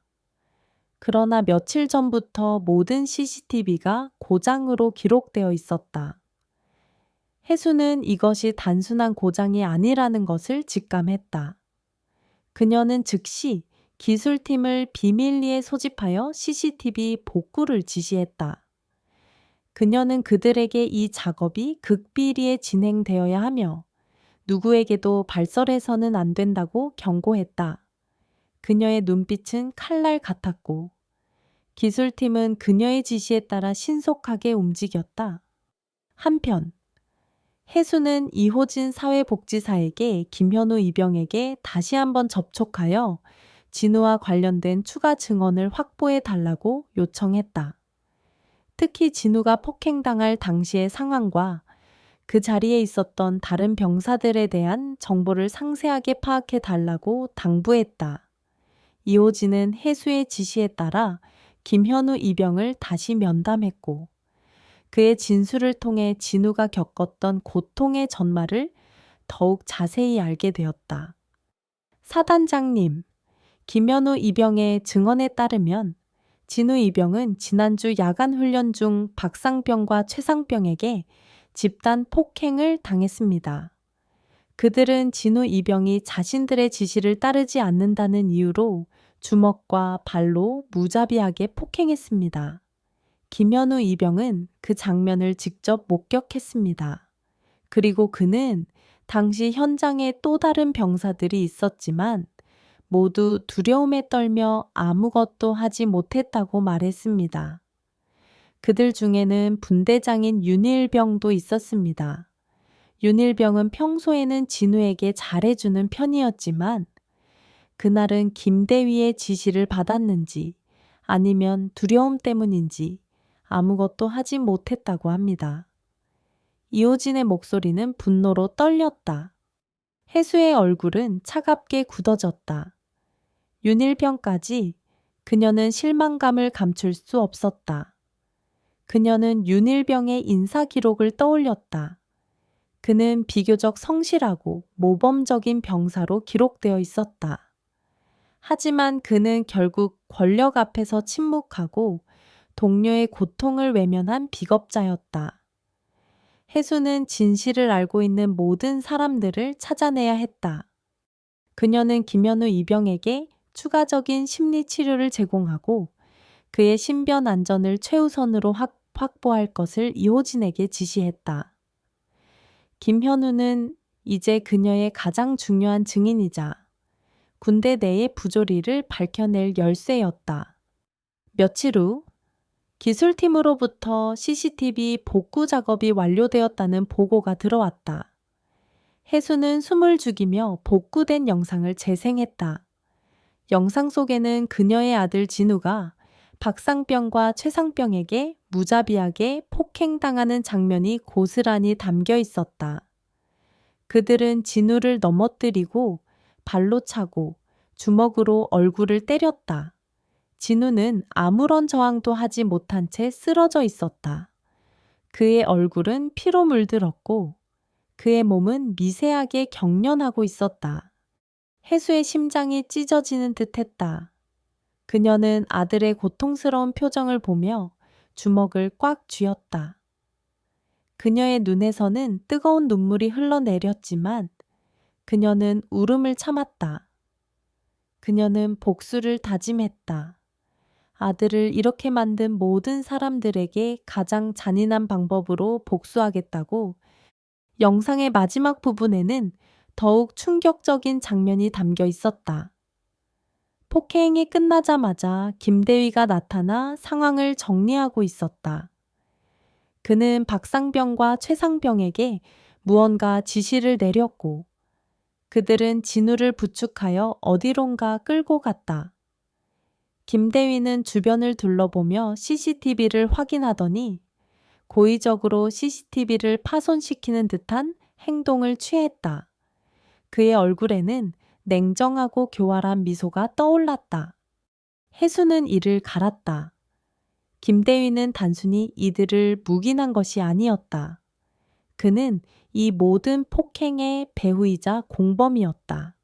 그러나 며칠 전부터 모든 CCTV가 고장으로 기록되어 있었다. 혜수는 이것이 단순한 고장이 아니라는 것을 직감했다. 그녀는 즉시 기술팀을 비밀리에 소집하여 CCTV 복구를 지시했다. 그녀는 그들에게 이 작업이 극비리에 진행되어야 하며 누구에게도 발설해서는 안 된다고 경고했다. 그녀의 눈빛은 칼날 같았고 기술팀은 그녀의 지시에 따라 신속하게 움직였다. 한편 혜수는 이호진 사회복지사에게 김현우 이병에게 다시 한번 접촉하여 진우와 관련된 추가 증언을 확보해 달라고 요청했다. 특히 진우가 폭행당할 당시의 상황과 그 자리에 있었던 다른 병사들에 대한 정보를 상세하게 파악해 달라고 당부했다. 이호진은 혜수의 지시에 따라 김현우 이병을 다시 면담했고 그의 진술을 통해 진우가 겪었던 고통의 전말을 더욱 자세히 알게 되었다. 사단장님, 김현우 이병의 증언에 따르면 진우 이병은 지난주 야간 훈련 중 박상병과 최상병에게 집단 폭행을 당했습니다. 그들은 진우 이병이 자신들의 지시를 따르지 않는다는 이유로 주먹과 발로 무자비하게 폭행했습니다. 김현우 이병은 그 장면을 직접 목격했습니다. 그리고 그는 당시 현장에 또 다른 병사들이 있었지만 모두 두려움에 떨며 아무것도 하지 못했다고 말했습니다. 그들 중에는 분대장인 윤일병도 있었습니다. 윤일병은 평소에는 진우에게 잘해주는 편이었지만 그날은 김대위의 지시를 받았는지 아니면 두려움 때문인지 아무것도 하지 못했다고 합니다. 이호진의 목소리는 분노로 떨렸다. 해수의 얼굴은 차갑게 굳어졌다. 윤일병까지 그녀는 실망감을 감출 수 없었다. 그녀는 윤일병의 인사 기록을 떠올렸다. 그는 비교적 성실하고 모범적인 병사로 기록되어 있었다. 하지만 그는 결국 권력 앞에서 침묵하고 동료의 고통을 외면한 비겁자였다. 해수는 진실을 알고 있는 모든 사람들을 찾아내야 했다. 그녀는 김현우 이병에게 추가적인 심리 치료를 제공하고 그의 신변 안전을 최우선으로 확보할 것을 이호진에게 지시했다. 김현우는 이제 그녀의 가장 중요한 증인이자 군대 내의 부조리를 밝혀낼 열쇠였다. 며칠 후 기술팀으로부터 CCTV 복구 작업이 완료되었다는 보고가 들어왔다. 해수는 숨을 죽이며 복구된 영상을 재생했다. 영상 속에는 그녀의 아들 진우가 박상병과 최상병에게 무자비하게 폭행당하는 장면이 고스란히 담겨 있었다. 그들은 진우를 넘어뜨리고 발로 차고 주먹으로 얼굴을 때렸다. 진우는 아무런 저항도 하지 못한 채 쓰러져 있었다. 그의 얼굴은 피로 물들었고 그의 몸은 미세하게 경련하고 있었다. 해수의 심장이 찢어지는 듯했다. 그녀는 아들의 고통스러운 표정을 보며 주먹을 꽉 쥐었다. 그녀의 눈에서는 뜨거운 눈물이 흘러내렸지만 그녀는 울음을 참았다. 그녀는 복수를 다짐했다. 아들을 이렇게 만든 모든 사람들에게 가장 잔인한 방법으로 복수하겠다고. 영상의 마지막 부분에는 더욱 충격적인 장면이 담겨 있었다. 폭행이 끝나자마자 김대위가 나타나 상황을 정리하고 있었다. 그는 박상병과 최상병에게 무언가 지시를 내렸고 그들은 진우를 부축하여 어디론가 끌고 갔다. 김대위는 주변을 둘러보며 CCTV를 확인하더니 고의적으로 CCTV를 파손시키는 듯한 행동을 취했다. 그의 얼굴에는 냉정하고 교활한 미소가 떠올랐다. 해수는 이를 갈았다. 김대위는 단순히 이들을 묵인한 것이 아니었다. 그는 이 모든 폭행의 배후이자 공범이었다.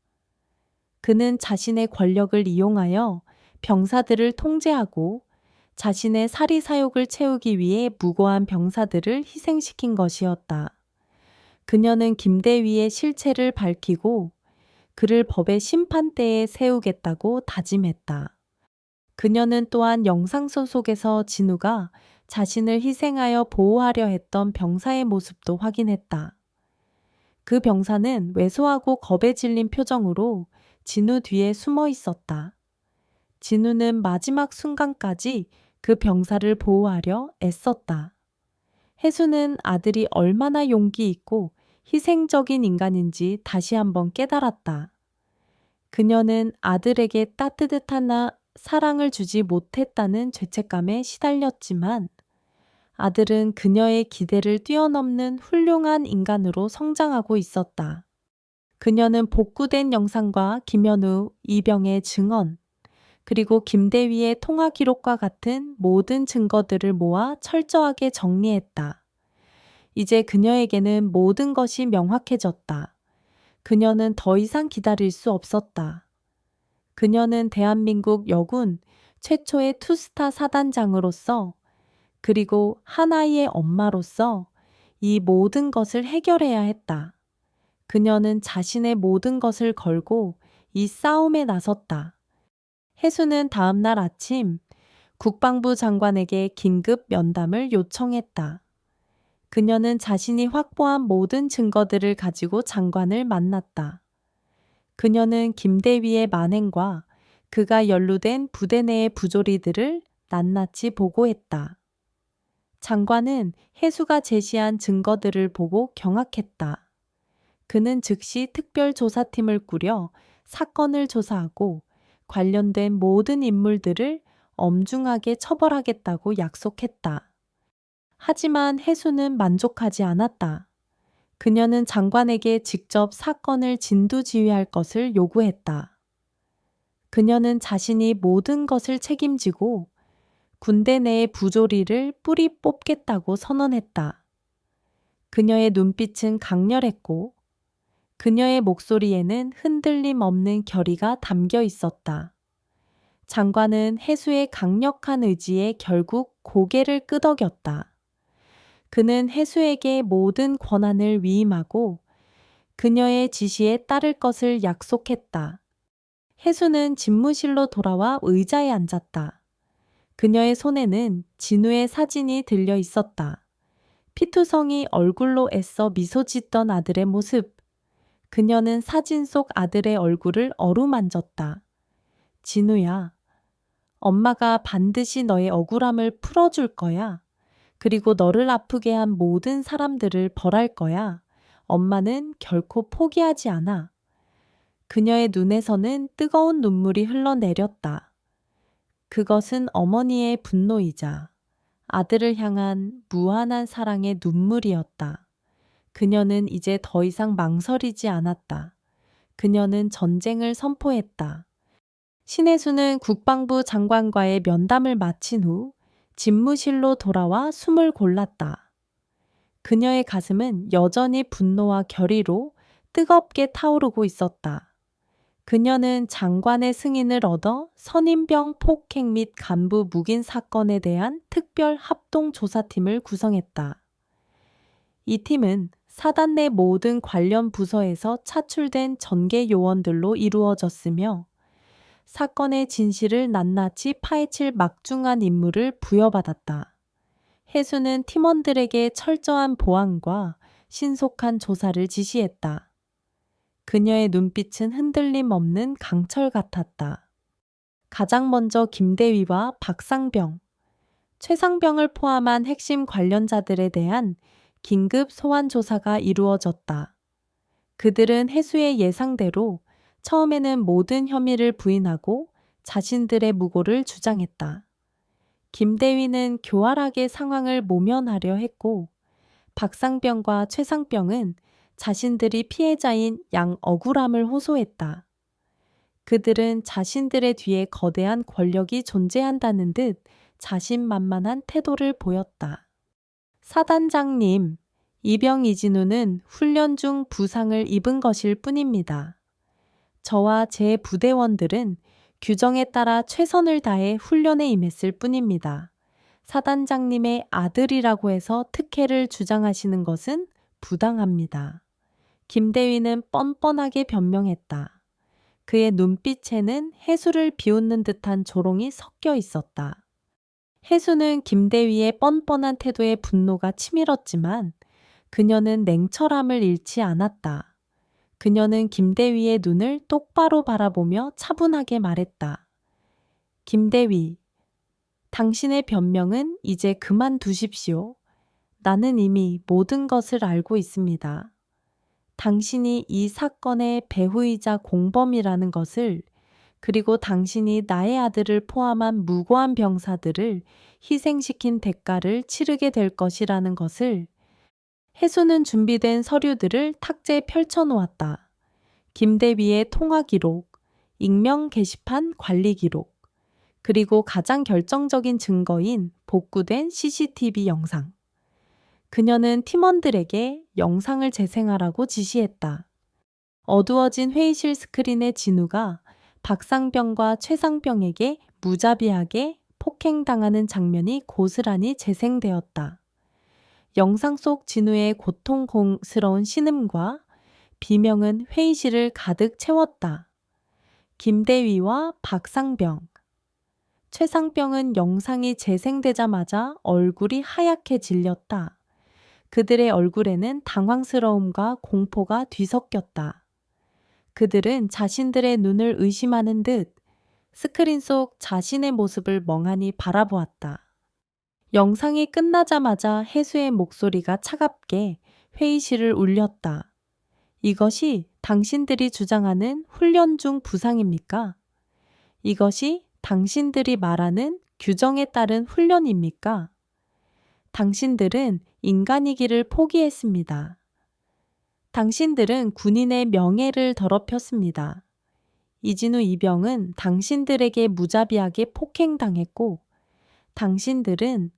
그는 자신의 권력을 이용하여 병사들을 통제하고 자신의 사리사욕을 채우기 위해 무고한 병사들을 희생시킨 것이었다. 그녀는 김대위의 실체를 밝히고 그를 법의 심판대에 세우겠다고 다짐했다. 그녀는 또한 영상소 속에서 진우가 자신을 희생하여 보호하려 했던 병사의 모습도 확인했다. 그 병사는 왜소하고 겁에 질린 표정으로 진우 뒤에 숨어 있었다. 진우는 마지막 순간까지 그 병사를 보호하려 애썼다. 해수는 아들이 얼마나 용기 있고 희생적인 인간인지 다시 한번 깨달았다. 그녀는 아들에게 따뜻한 사랑을 주지 못했다는 죄책감에 시달렸지만 아들은 그녀의 기대를 뛰어넘는 훌륭한 인간으로 성장하고 있었다. 그녀는 복구된 영상과 김현우, 이병의 증언, 그리고 김대위의 통화 기록과 같은 모든 증거들을 모아 철저하게 정리했다. 이제 그녀에게는 모든 것이 명확해졌다. 그녀는 더 이상 기다릴 수 없었다. 그녀는 대한민국 여군 최초의 투스타 사단장으로서 그리고 하나이의 엄마로서 이 모든 것을 해결해야 했다. 그녀는 자신의 모든 것을 걸고 이 싸움에 나섰다. 해수는 다음 날 아침 국방부 장관에게 긴급 면담을 요청했다. 그녀는 자신이 확보한 모든 증거들을 가지고 장관을 만났다. 그녀는 김대위의 만행과 그가 연루된 부대 내의 부조리들을 낱낱이 보고했다. 장관은 해수가 제시한 증거들을 보고 경악했다. 그는 즉시 특별조사팀을 꾸려 사건을 조사하고 관련된 모든 인물들을 엄중하게 처벌하겠다고 약속했다. 하지만 해수는 만족하지 않았다. 그녀는 장관에게 직접 사건을 진두지휘할 것을 요구했다. 그녀는 자신이 모든 것을 책임지고 군대 내의 부조리를 뿌리 뽑겠다고 선언했다. 그녀의 눈빛은 강렬했고 그녀의 목소리에는 흔들림 없는 결의가 담겨 있었다. 장관은 해수의 강력한 의지에 결국 고개를 끄덕였다. 그는 해수에게 모든 권한을 위임하고 그녀의 지시에 따를 것을 약속했다. 해수는 집무실로 돌아와 의자에 앉았다. 그녀의 손에는 진우의 사진이 들려 있었다. 피투성이 얼굴로 애써 미소 짓던 아들의 모습. 그녀는 사진 속 아들의 얼굴을 어루만졌다. 진우야, 엄마가 반드시 너의 억울함을 풀어줄 거야. 그리고 너를 아프게 한 모든 사람들을 벌할 거야. 엄마는 결코 포기하지 않아. 그녀의 눈에서는 뜨거운 눈물이 흘러내렸다. 그것은 어머니의 분노이자 아들을 향한 무한한 사랑의 눈물이었다. 그녀는 이제 더 이상 망설이지 않았다. 그녀는 전쟁을 선포했다. 신혜수는 국방부 장관과의 면담을 마친 후 집무실로 돌아와 숨을 골랐다. 그녀의 가슴은 여전히 분노와 결의로 뜨겁게 타오르고 있었다. 그녀는 장관의 승인을 얻어 선임병 폭행 및 간부 묵인 사건에 대한 특별 합동조사팀을 구성했다. 이 팀은 사단 내 모든 관련 부서에서 차출된 전계 요원들로 이루어졌으며 사건의 진실을 낱낱이 파헤칠 막중한 임무를 부여받았다. 해수는 팀원들에게 철저한 보안과 신속한 조사를 지시했다. 그녀의 눈빛은 흔들림 없는 강철 같았다. 가장 먼저 김대위와 박상병, 최상병을 포함한 핵심 관련자들에 대한 긴급 소환 조사가 이루어졌다. 그들은 해수의 예상대로 처음에는 모든 혐의를 부인하고 자신들의 무고를 주장했다. 김대위는 교활하게 상황을 모면하려 했고 박상병과 최상병은 자신들이 피해자인 양 억울함을 호소했다. 그들은 자신들의 뒤에 거대한 권력이 존재한다는 듯 자신만만한 태도를 보였다. 사단장님, 이병 이진우는 훈련 중 부상을 입은 것일 뿐입니다. 저와 제 부대원들은 규정에 따라 최선을 다해 훈련에 임했을 뿐입니다. 사단장님의 아들이라고 해서 특혜를 주장하시는 것은 부당합니다. 김대위는 뻔뻔하게 변명했다. 그의 눈빛에는 해수를 비웃는 듯한 조롱이 섞여 있었다. 해수는 김대위의 뻔뻔한 태도에 분노가 치밀었지만 그녀는 냉철함을 잃지 않았다. 그녀는 김대위의 눈을 똑바로 바라보며 차분하게 말했다. 김대위, 당신의 변명은 이제 그만두십시오. 나는 이미 모든 것을 알고 있습니다. 당신이 이 사건의 배후이자 공범이라는 것을, 그리고 당신이 나의 아들을 포함한 무고한 병사들을 희생시킨 대가를 치르게 될 것이라는 것을. 해수는 준비된 서류들을 탁자에 펼쳐놓았다. 김대위의 통화 기록, 익명 게시판 관리 기록, 그리고 가장 결정적인 증거인 복구된 CCTV 영상. 그녀는 팀원들에게 영상을 재생하라고 지시했다. 어두워진 회의실 스크린의 진우가 박상병과 최상병에게 무자비하게 폭행당하는 장면이 고스란히 재생되었다. 영상 속 진우의 고통스러운 신음과 비명은 회의실을 가득 채웠다. 김대위와 박상병, 최상병은 영상이 재생되자마자 얼굴이 하얗게 질렸다. 그들의 얼굴에는 당황스러움과 공포가 뒤섞였다. 그들은 자신들의 눈을 의심하는 듯 스크린 속 자신의 모습을 멍하니 바라보았다. 영상이 끝나자마자 혜수의 목소리가 차갑게 회의실을 울렸다. 이것이 당신들이 주장하는 훈련 중 부상입니까? 이것이 당신들이 말하는 규정에 따른 훈련입니까? 당신들은 인간이기를 포기했습니다. 당신들은 군인의 명예를 더럽혔습니다. 이진우 이병은 당신들에게 무자비하게 폭행당했고 당신들은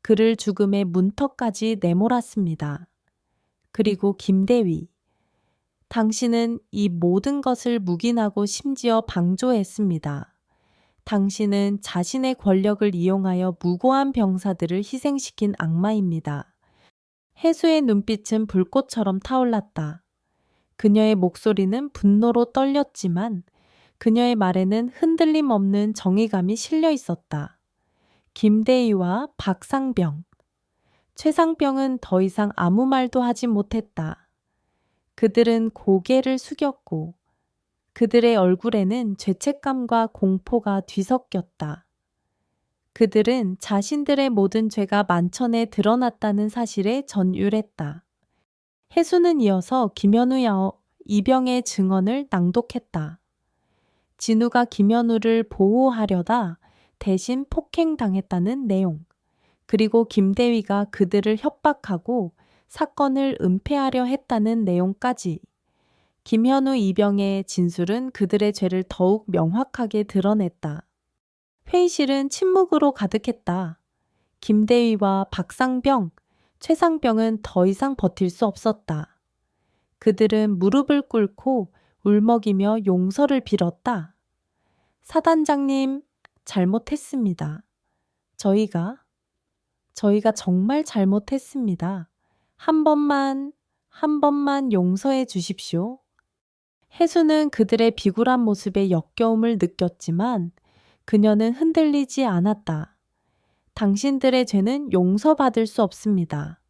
그를 죽음의 문턱까지 내몰았습니다. 그리고 김대위, 당신은 이 모든 것을 묵인하고 심지어 방조했습니다. 당신은 자신의 권력을 이용하여 무고한 병사들을 희생시킨 악마입니다. 혜수의 눈빛은 불꽃처럼 타올랐다. 그녀의 목소리는 분노로 떨렸지만 그녀의 말에는 흔들림 없는 정의감이 실려 있었다. 김대희와 박상병, 최상병은 더 이상 아무 말도 하지 못했다. 그들은 고개를 숙였고 그들의 얼굴에는 죄책감과 공포가 뒤섞였다. 그들은 자신들의 모든 죄가 만천에 드러났다는 사실에 전율했다. 혜수는 이어서 김현우 이병의 증언을 낭독했다. 진우가 김현우를 보호하려다 대신 폭행당했다는 내용, 그리고 김대위가 그들을 협박하고 사건을 은폐하려 했다는 내용까지. 김현우 이병의 진술은 그들의 죄를 더욱 명확하게 드러냈다. 회의실은 침묵으로 가득했다. 김대위와 박상병, 최상병은 더 이상 버틸 수 없었다. 그들은 무릎을 꿇고 울먹이며 용서를 빌었다. 사단장님, 잘못했습니다. 저희가 정말 잘못했습니다. 한 번만 용서해 주십시오. 혜수는 그들의 비굴한 모습에 역겨움을 느꼈지만 그녀는 흔들리지 않았다. 당신들의 죄는 용서받을 수 없습니다.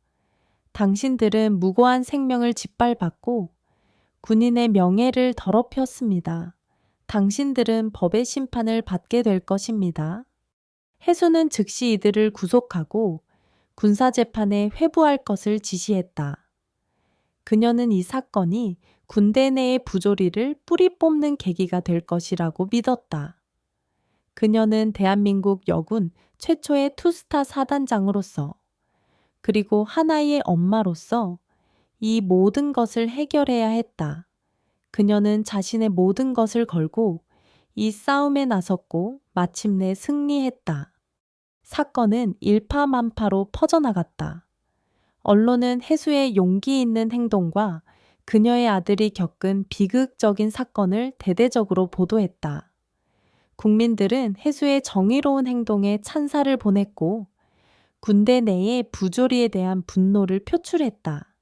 당신들은 무고한 생명을 짓밟았고 군인의 명예를 더럽혔습니다. 당신들은 법의 심판을 받게 될 것입니다. 혜수는 즉시 이들을 구속하고 군사재판에 회부할 것을 지시했다. 그녀는 이 사건이 군대 내의 부조리를 뿌리 뽑는 계기가 될 것이라고 믿었다. 그녀는 대한민국 여군 최초의 투스타 사단장으로서 그리고 하나의 엄마로서 이 모든 것을 해결해야 했다. 그녀는 자신의 모든 것을 걸고 이 싸움에 나섰고 마침내 승리했다. 사건은 일파만파로 퍼져나갔다. 언론은 혜수의 용기 있는 행동과 그녀의 아들이 겪은 비극적인 사건을 대대적으로 보도했다. 국민들은 혜수의 정의로운 행동에 찬사를 보냈고 군대 내의 부조리에 대한 분노를 표출했다.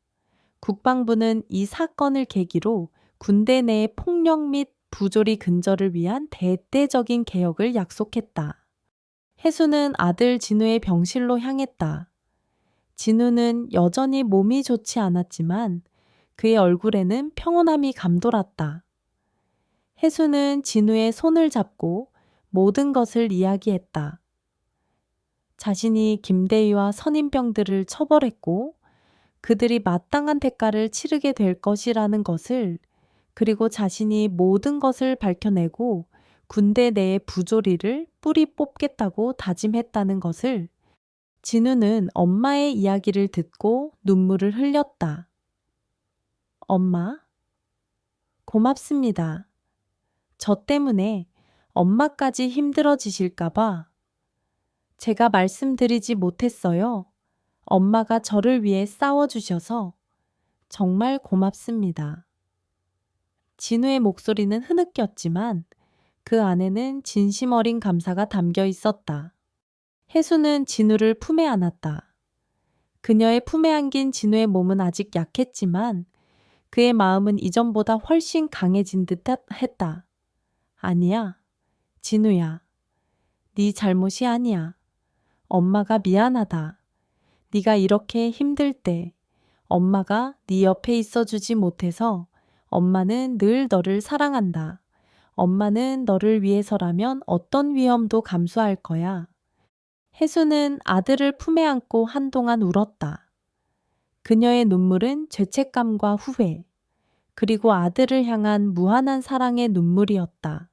국방부는 이 사건을 계기로 군대 내의 폭력 및 부조리 근절을 위한 대대적인 개혁을 약속했다. 혜수는 아들 진우의 병실로 향했다. 진우는 여전히 몸이 좋지 않았지만 그의 얼굴에는 평온함이 감돌았다. 혜수는 진우의 손을 잡고 모든 것을 이야기했다. 자신이 김대희와 선임병들을 처벌했고 그들이 마땅한 대가를 치르게 될 것이라는 것을, 그리고 자신이 모든 것을 밝혀내고 군대 내의 부조리를 뿌리 뽑겠다고 다짐했다는 것을. 진우는 엄마의 이야기를 듣고 눈물을 흘렸다. 엄마, 고맙습니다. 저 때문에 엄마까지 힘들어지실까봐 제가 말씀드리지 못했어요. 엄마가 저를 위해 싸워주셔서 정말 고맙습니다. 진우의 목소리는 흐느꼈지만 그 안에는 진심 어린 감사가 담겨 있었다. 혜수는 진우를 품에 안았다. 그녀의 품에 안긴 진우의 몸은 아직 약했지만 그의 마음은 이전보다 훨씬 강해진 듯 했다. 아니야, 진우야. 네 잘못이 아니야. 엄마가 미안하다. 네가 이렇게 힘들 때 엄마가 네 옆에 있어주지 못해서 엄마는 늘 너를 사랑한다. 엄마는 너를 위해서라면 어떤 위험도 감수할 거야. 혜수는 아들을 품에 안고 한동안 울었다. 그녀의 눈물은 죄책감과 후회, 그리고 아들을 향한 무한한 사랑의 눈물이었다.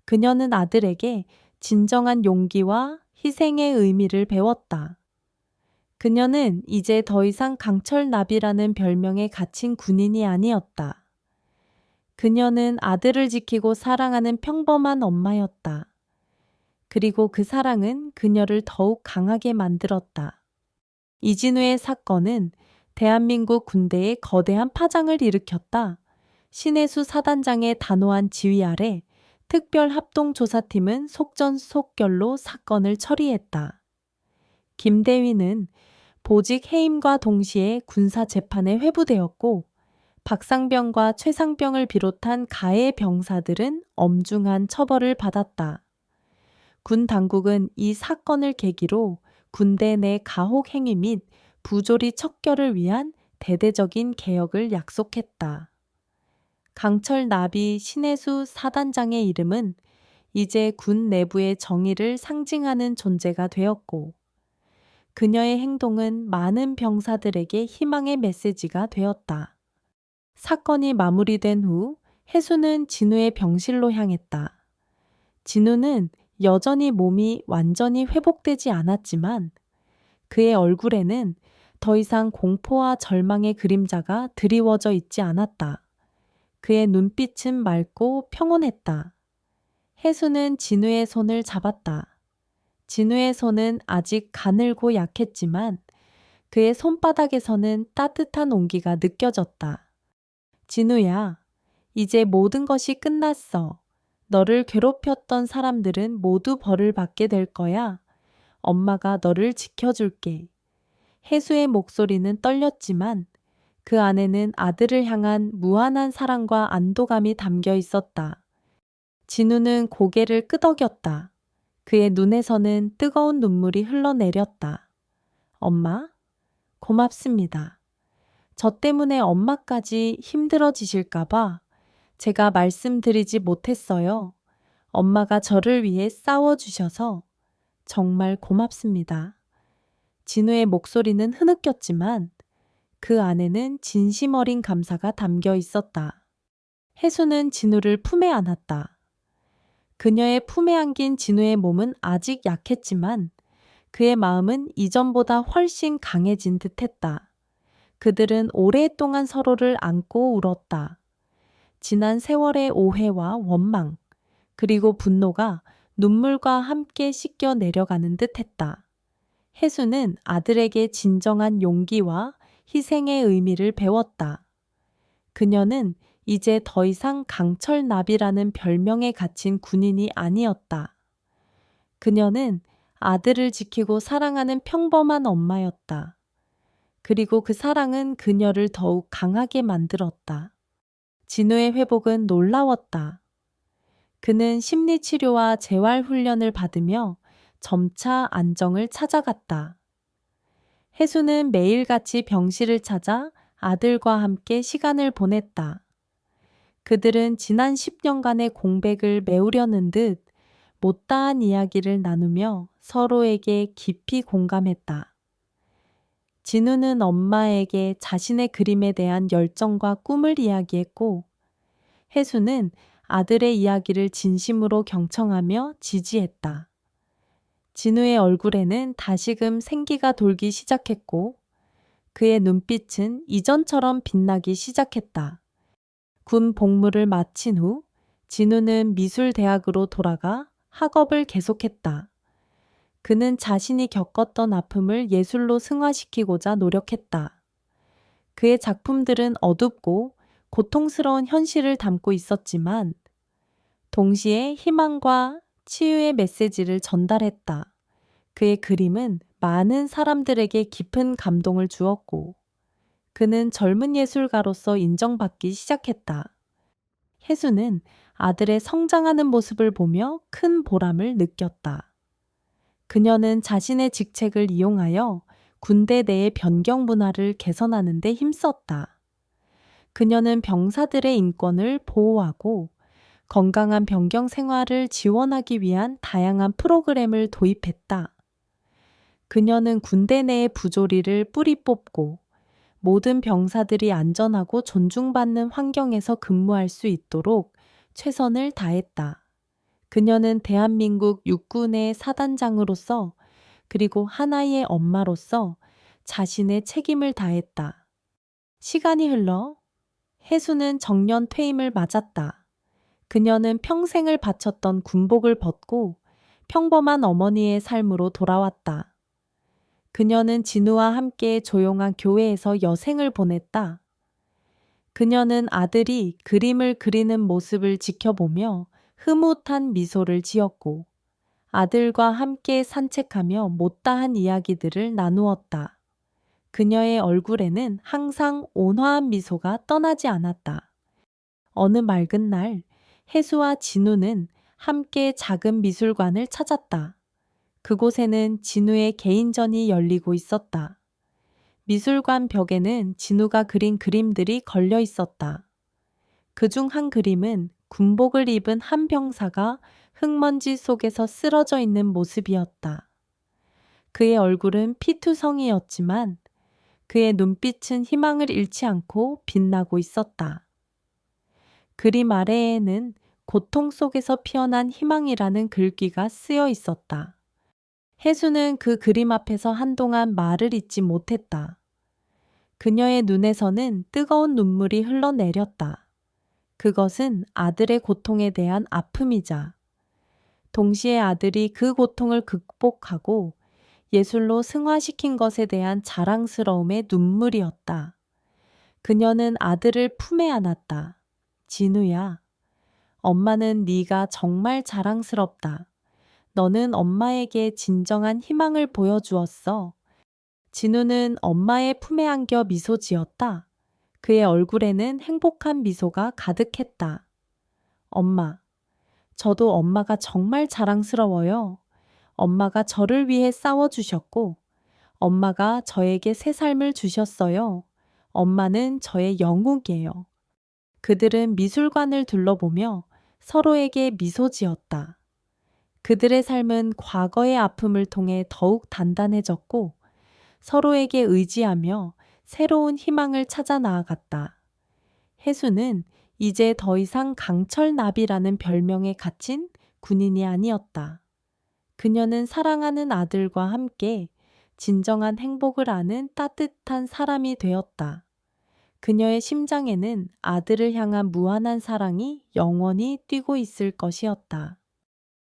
그녀는 아들에게 진정한 용기와 희생의 의미를 배웠다. 그녀는 이제 더 이상 강철나비라는 별명에 갇힌 군인이 아니었다. 그녀는 아들을 지키고 사랑하는 평범한 엄마였다. 그리고 그 사랑은 그녀를 더욱 강하게 만들었다. 이진우의 사건은 대한민국 군대에 거대한 파장을 일으켰다. 신혜수 사단장의 단호한 지휘 아래 특별합동조사팀은 속전속결로 사건을 처리했다. 김대위는 보직 해임과 동시에 군사재판에 회부되었고 박상병과 최상병을 비롯한 가해 병사들은 엄중한 처벌을 받았다. 군 당국은 이 사건을 계기로 군대 내 가혹 행위 및 부조리 척결을 위한 대대적인 개혁을 약속했다. 강철 나비 신혜수 사단장의 이름은 이제 군 내부의 정의를 상징하는 존재가 되었고 그녀의 행동은 많은 병사들에게 희망의 메시지가 되었다. 사건이 마무리된 후 혜수는 진우의 병실로 향했다. 진우는 여전히 몸이 완전히 회복되지 않았지만 그의 얼굴에는 더 이상 공포와 절망의 그림자가 드리워져 있지 않았다. 그의 눈빛은 맑고 평온했다. 혜수는 진우의 손을 잡았다. 진우의 손은 아직 가늘고 약했지만 그의 손바닥에서는 따뜻한 온기가 느껴졌다. 진우야, 이제 모든 것이 끝났어. 너를 괴롭혔던 사람들은 모두 벌을 받게 될 거야. 엄마가 너를 지켜줄게. 혜수의 목소리는 떨렸지만 그 안에는 아들을 향한 무한한 사랑과 안도감이 담겨 있었다. 진우는 고개를 끄덕였다. 그의 눈에서는 뜨거운 눈물이 흘러내렸다. 엄마, 고맙습니다. 저 때문에 엄마까지 힘들어지실까봐 제가 말씀드리지 못했어요. 엄마가 저를 위해 싸워주셔서 정말 고맙습니다. 진우의 목소리는 흐느꼈지만 그 안에는 진심 어린 감사가 담겨 있었다. 혜수는 진우를 품에 안았다. 그녀의 품에 안긴 진우의 몸은 아직 약했지만 그의 마음은 이전보다 훨씬 강해진 듯했다. 그들은 오랫동안 서로를 안고 울었다. 지난 세월의 오해와 원망, 그리고 분노가 눈물과 함께 씻겨 내려가는 듯했다. 혜수는 아들에게 진정한 용기와 희생의 의미를 배웠다. 그녀는 이제 더 이상 강철나비라는 별명에 갇힌 군인이 아니었다. 그녀는 아들을 지키고 사랑하는 평범한 엄마였다. 그리고 그 사랑은 그녀를 더욱 강하게 만들었다. 진우의 회복은 놀라웠다. 그는 심리치료와 재활훈련을 받으며 점차 안정을 찾아갔다. 혜수는 매일같이 병실을 찾아 아들과 함께 시간을 보냈다. 그들은 지난 10년간의 공백을 메우려는 듯 못다한 이야기를 나누며 서로에게 깊이 공감했다. 진우는 엄마에게 자신의 그림에 대한 열정과 꿈을 이야기했고, 혜수는 아들의 이야기를 진심으로 경청하며 지지했다. 진우의 얼굴에는 다시금 생기가 돌기 시작했고, 그의 눈빛은 이전처럼 빛나기 시작했다. 군 복무를 마친 후 진우는 미술대학으로 돌아가 학업을 계속했다. 그는 자신이 겪었던 아픔을 예술로 승화시키고자 노력했다. 그의 작품들은 어둡고 고통스러운 현실을 담고 있었지만 동시에 희망과 치유의 메시지를 전달했다. 그의 그림은 많은 사람들에게 깊은 감동을 주었고 그는 젊은 예술가로서 인정받기 시작했다. 혜수는 아들의 성장하는 모습을 보며 큰 보람을 느꼈다. 그녀는 자신의 직책을 이용하여 군대 내의 변경 문화를 개선하는 데 힘썼다. 그녀는 병사들의 인권을 보호하고 건강한 병경 생활을 지원하기 위한 다양한 프로그램을 도입했다. 그녀는 군대 내의 부조리를 뿌리 뽑고 모든 병사들이 안전하고 존중받는 환경에서 근무할 수 있도록 최선을 다했다. 그녀는 대한민국 육군의 사단장으로서 그리고 하나의 엄마로서 자신의 책임을 다했다. 시간이 흘러 혜수는 정년 퇴임을 맞았다. 그녀는 평생을 바쳤던 군복을 벗고 평범한 어머니의 삶으로 돌아왔다. 그녀는 진우와 함께 조용한 교회에서 여생을 보냈다. 그녀는 아들이 그림을 그리는 모습을 지켜보며 흐뭇한 미소를 지었고 아들과 함께 산책하며 못다한 이야기들을 나누었다. 그녀의 얼굴에는 항상 온화한 미소가 떠나지 않았다. 어느 맑은 날 혜수와 진우는 함께 작은 미술관을 찾았다. 그곳에는 진우의 개인전이 열리고 있었다. 미술관 벽에는 진우가 그린 그림들이 걸려 있었다. 그중 한 그림은 군복을 입은 한 병사가 흙먼지 속에서 쓰러져 있는 모습이었다. 그의 얼굴은 피투성이었지만 그의 눈빛은 희망을 잃지 않고 빛나고 있었다. 그림 아래에는 고통 속에서 피어난 희망이라는 글귀가 쓰여 있었다. 혜수는 그 그림 앞에서 한동안 말을 잇지 못했다. 그녀의 눈에서는 뜨거운 눈물이 흘러내렸다. 그것은 아들의 고통에 대한 아픔이자 동시에 아들이 그 고통을 극복하고 예술로 승화시킨 것에 대한 자랑스러움의 눈물이었다. 그녀는 아들을 품에 안았다. 진우야, 엄마는 네가 정말 자랑스럽다. 너는 엄마에게 진정한 희망을 보여주었어. 진우는 엄마의 품에 안겨 미소 지었다. 그의 얼굴에는 행복한 미소가 가득했다. 엄마, 저도 엄마가 정말 자랑스러워요. 엄마가 저를 위해 싸워주셨고, 엄마가 저에게 새 삶을 주셨어요. 엄마는 저의 영웅이에요. 그들은 미술관을 둘러보며 서로에게 미소 지었다. 그들의 삶은 과거의 아픔을 통해 더욱 단단해졌고 서로에게 의지하며 새로운 희망을 찾아 나아갔다. 혜수는 이제 더 이상 강철나비라는 별명에 갇힌 군인이 아니었다. 그녀는 사랑하는 아들과 함께 진정한 행복을 아는 따뜻한 사람이 되었다. 그녀의 심장에는 아들을 향한 무한한 사랑이 영원히 뛰고 있을 것이었다.